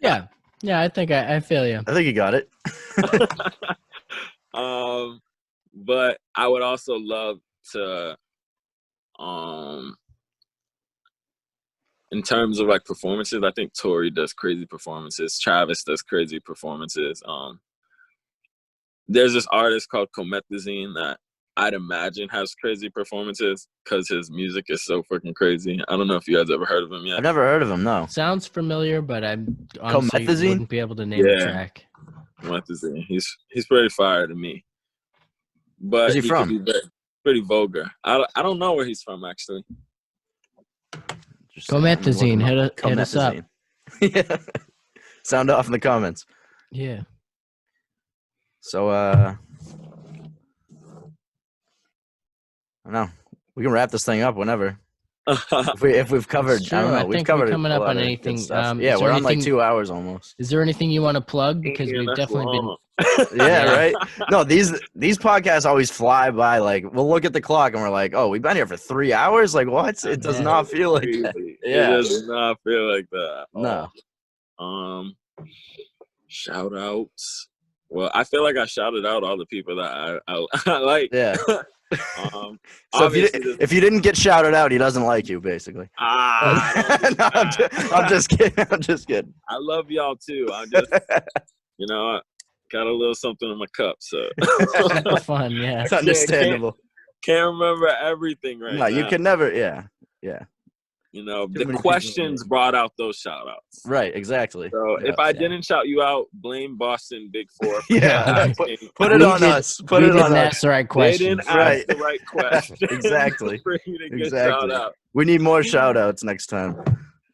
Yeah, I think I feel you. I think you got it. But I would also love to, in terms of like performances, I think Tory does crazy performances. Travis does crazy performances. There's this artist called Comethazine that I'd imagine has crazy performances because his music is so freaking crazy. I don't know if you guys ever heard of him yet. I've never heard of him, no. Sounds familiar, but I'm honestly Comethazine? wouldn't be able to name the track. Comethazine. He's pretty fire to me. But where's he from? Could be pretty vulgar. I don't know where he's from actually. Comethazine, hit us up. Yeah. Sound off in the comments. Yeah. So I don't know. We can wrap this thing up whenever. if we've covered, Sure, I don't know. We've covered coming up on anything. anything. Yeah, we're on like 2 hours almost. Is there anything you want to plug? Because we've definitely been. Yeah, right. No, these podcasts always fly by. Like we'll look at the clock and we're like, oh, we've been here for 3 hours. Like what? It does not feel like that. Yeah, it does not feel like that. No. Shout outs. Well, I feel like I shouted out all the people that I like. Yeah. So if you didn't get shouted out, he doesn't like you, basically. No, I'm just kidding. I'm just kidding. I love y'all too. I'm just, I got a little something in my cup, so fun. Yeah, it's understandable. Can't remember everything right now. No, you can never. Yeah. The questions brought out those shout outs. Right, exactly. So if I didn't shout you out, blame Boston Big Four. Yeah, put it on us. Put it on us. Ask the right question. They didn't ask the right question. Exactly. For you to get shout out. We need more shout outs next time.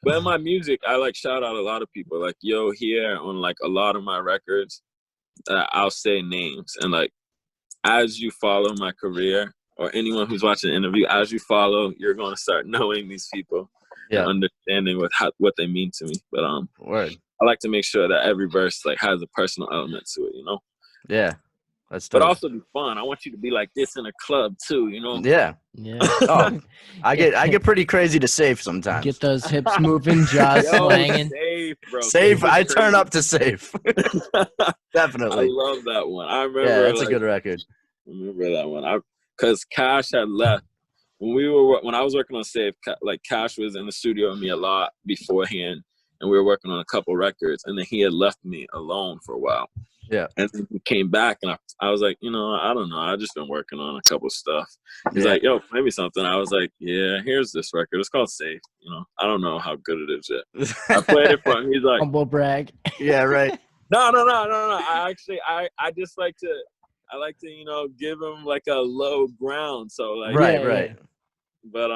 But in my music, I like shout out a lot of people. Like Yo Here on like a lot of my records, I'll say names. And like as you follow my career, or anyone who's watching the interview, as you follow, you're going to start knowing these people and understanding what they mean to me. But Word. I like to make sure that every verse like has a personal element to it, Yeah, that's. But also be fun. I want you to be like this in a club too, Yeah. Oh, I get pretty crazy to Safe sometimes. Get those hips moving, jaws slanging. Safe, bro. Safe. I turn up to Safe. Definitely. I love that one. I remember. Yeah, that's a good record. I remember that one. Because Cash had left when I was working on Safe. Like Cash was in the studio with me a lot beforehand, and we were working on a couple records. And then he had left me alone for a while. Yeah. And then he came back, and I was like, I don't know. I just been working on a couple stuff. He's like, yo, play me something. I was like, yeah, here's this record. It's called Safe. I don't know how good it is yet. I played it for him. He's like, humble brag. Yeah, right. No. I just like to. I like to, give him like a low ground. So like, right. But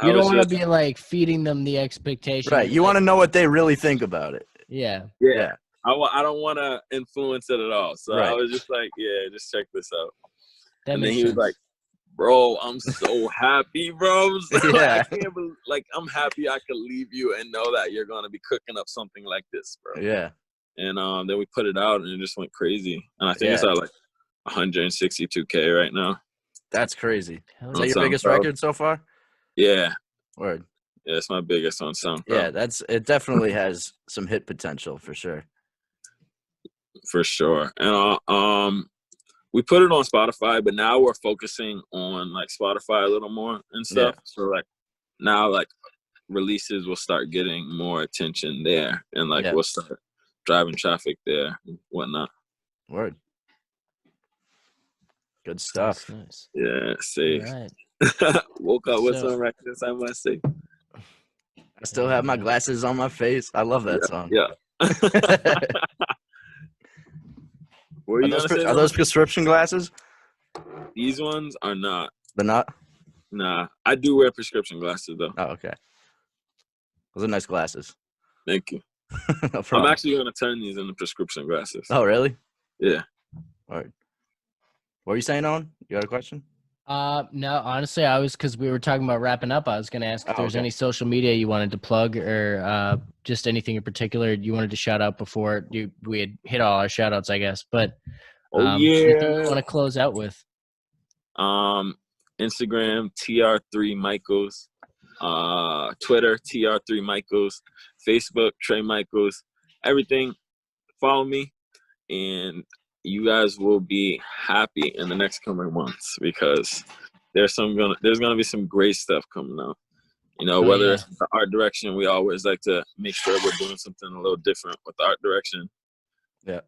you don't want to be like feeding them the expectation. Right. You want to know what they really think about it. Yeah. I don't want to influence it at all. So I was just like, just check this out. And then he was like, bro, I'm so happy, bro. I can't believe, I'm happy I could leave you and know that you're gonna be cooking up something like this, bro. Yeah. And then we put it out, and it just went crazy. And I think it's at like 162K right now. That's crazy. Is that That your biggest record so far? Yeah. Word. Yeah, it's my biggest on SoundCloud. Yeah, it definitely has some hit potential for sure. For sure. And we put it on Spotify, but now we're focusing on like Spotify a little more and stuff. Yeah. So like now like releases will start getting more attention there, and like we'll start driving traffic there and whatnot. Word. Good stuff. Nice. Yeah, safe. Right. Woke up with some records, I must say. I still have my glasses on my face. I love that song. Yeah. Are those prescription glasses? These ones are not. They're not? Nah. I do wear prescription glasses though. Oh, okay. Those are nice glasses. Thank you. No I'm actually going to turn these into prescription glasses. Oh, really? Yeah. All right. What were you saying, Owen? You got a question? No, honestly, because we were talking about wrapping up, I was going to ask if there was any social media you wanted to plug or just anything in particular you wanted to shout out before we had hit all our shout outs, I guess. But anything you want to close out with? Instagram, TR3 Michaels. Twitter, TR3 Michaels. Facebook, Trey Michaels. Everything. Follow me. And you guys will be happy in the next coming months because there's gonna be some great stuff coming out. You know, whether it's the art direction, we always like to make sure we're doing something a little different with the art direction. Yeah.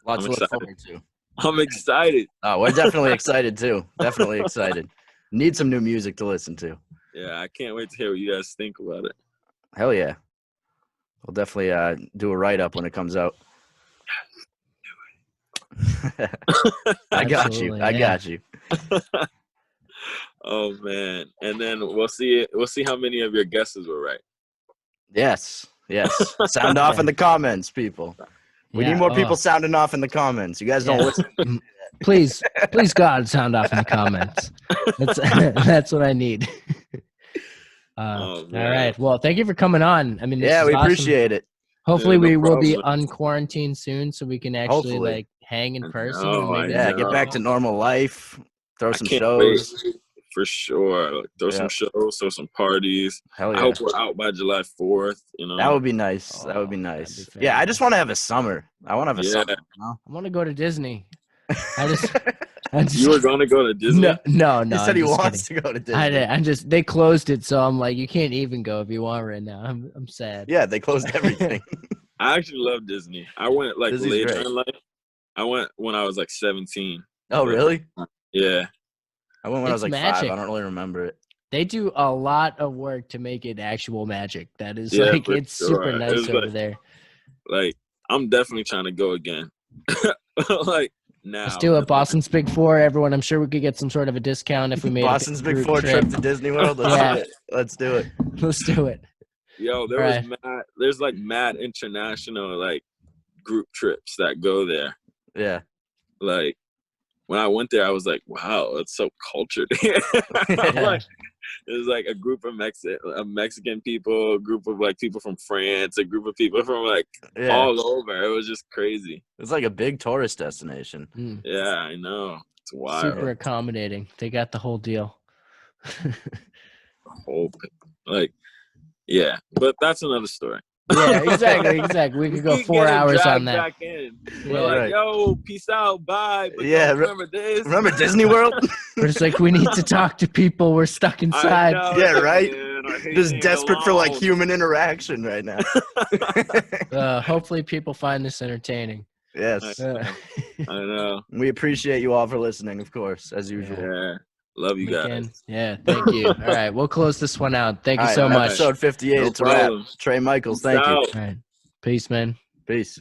Lots to look forward to. I'm excited. Oh, we're definitely excited too. Definitely excited. Need some new music to listen to. Yeah, I can't wait to hear what you guys think about it. Hell yeah. We'll definitely do a write-up when it comes out. I got you. Oh man. And then we'll see how many of your guesses were right. Yes. Sound off in the comments, people. We need more people sounding off in the comments. You guys don't listen. Please God, sound off in the comments. That's what I need. All right. Well, thank you for coming on. I mean, we awesome. Appreciate it. Hopefully we will be unquarantined soon so we can actually like hang in person. Get back to normal life. Throw some shows. Wait. For sure. Throw some shows, throw some parties. Hell yeah. I hope we're out by July 4th. You know, that would be nice. That would be nice. Yeah, I just want to have a summer. I want to have a summer. You know? I want to go to Disney. I just you were going to go to Disney? No. He said he wants to go to Disney. They closed it, so I'm like, you can't even go if you want right now. I'm sad. Yeah, they closed everything. I actually love Disney. I went like Disney's later great. in life. I went when I was like 17. Oh, really? Yeah. I went when I was like magic. 5. I don't really remember it. They do a lot of work to make it actual magic. That is it's super nice over there. Like, I'm definitely trying to go again. Like, now. Let's do it. Boston's Big Four. Everyone, I'm sure we could get some sort of a discount if we made Boston's Big Four trip to Disney World. Let's do it. Let's do it. Yo, there's like mad international like group trips that go there. Yeah. Like, when I went there, I was like, wow, it's so cultured. Like, it was like a group of Mexican people, a group of like people from France, a group of people from like all over. It was just crazy. It's like a big tourist destination. Yeah, I know. It's wild. Super accommodating. They got the whole deal. Yeah, but that's another story. Yeah, exactly. We could go 4 hours on that. Back in. We're like, yo, peace out, bye. But remember this? Remember Disney World? We're just like, we need to talk to people. We're stuck inside. Know, yeah, right? Man, just desperate for like human interaction right now. Hopefully people find this entertaining. Yes. I know. We appreciate you all for listening, of course, as usual. Yeah. Love you guys. Yeah, thank you. All right, we'll close this one out. Thank you so much. Episode 58. It's a wrap. Trey Michaels, thank you. All right. Peace, man. Peace.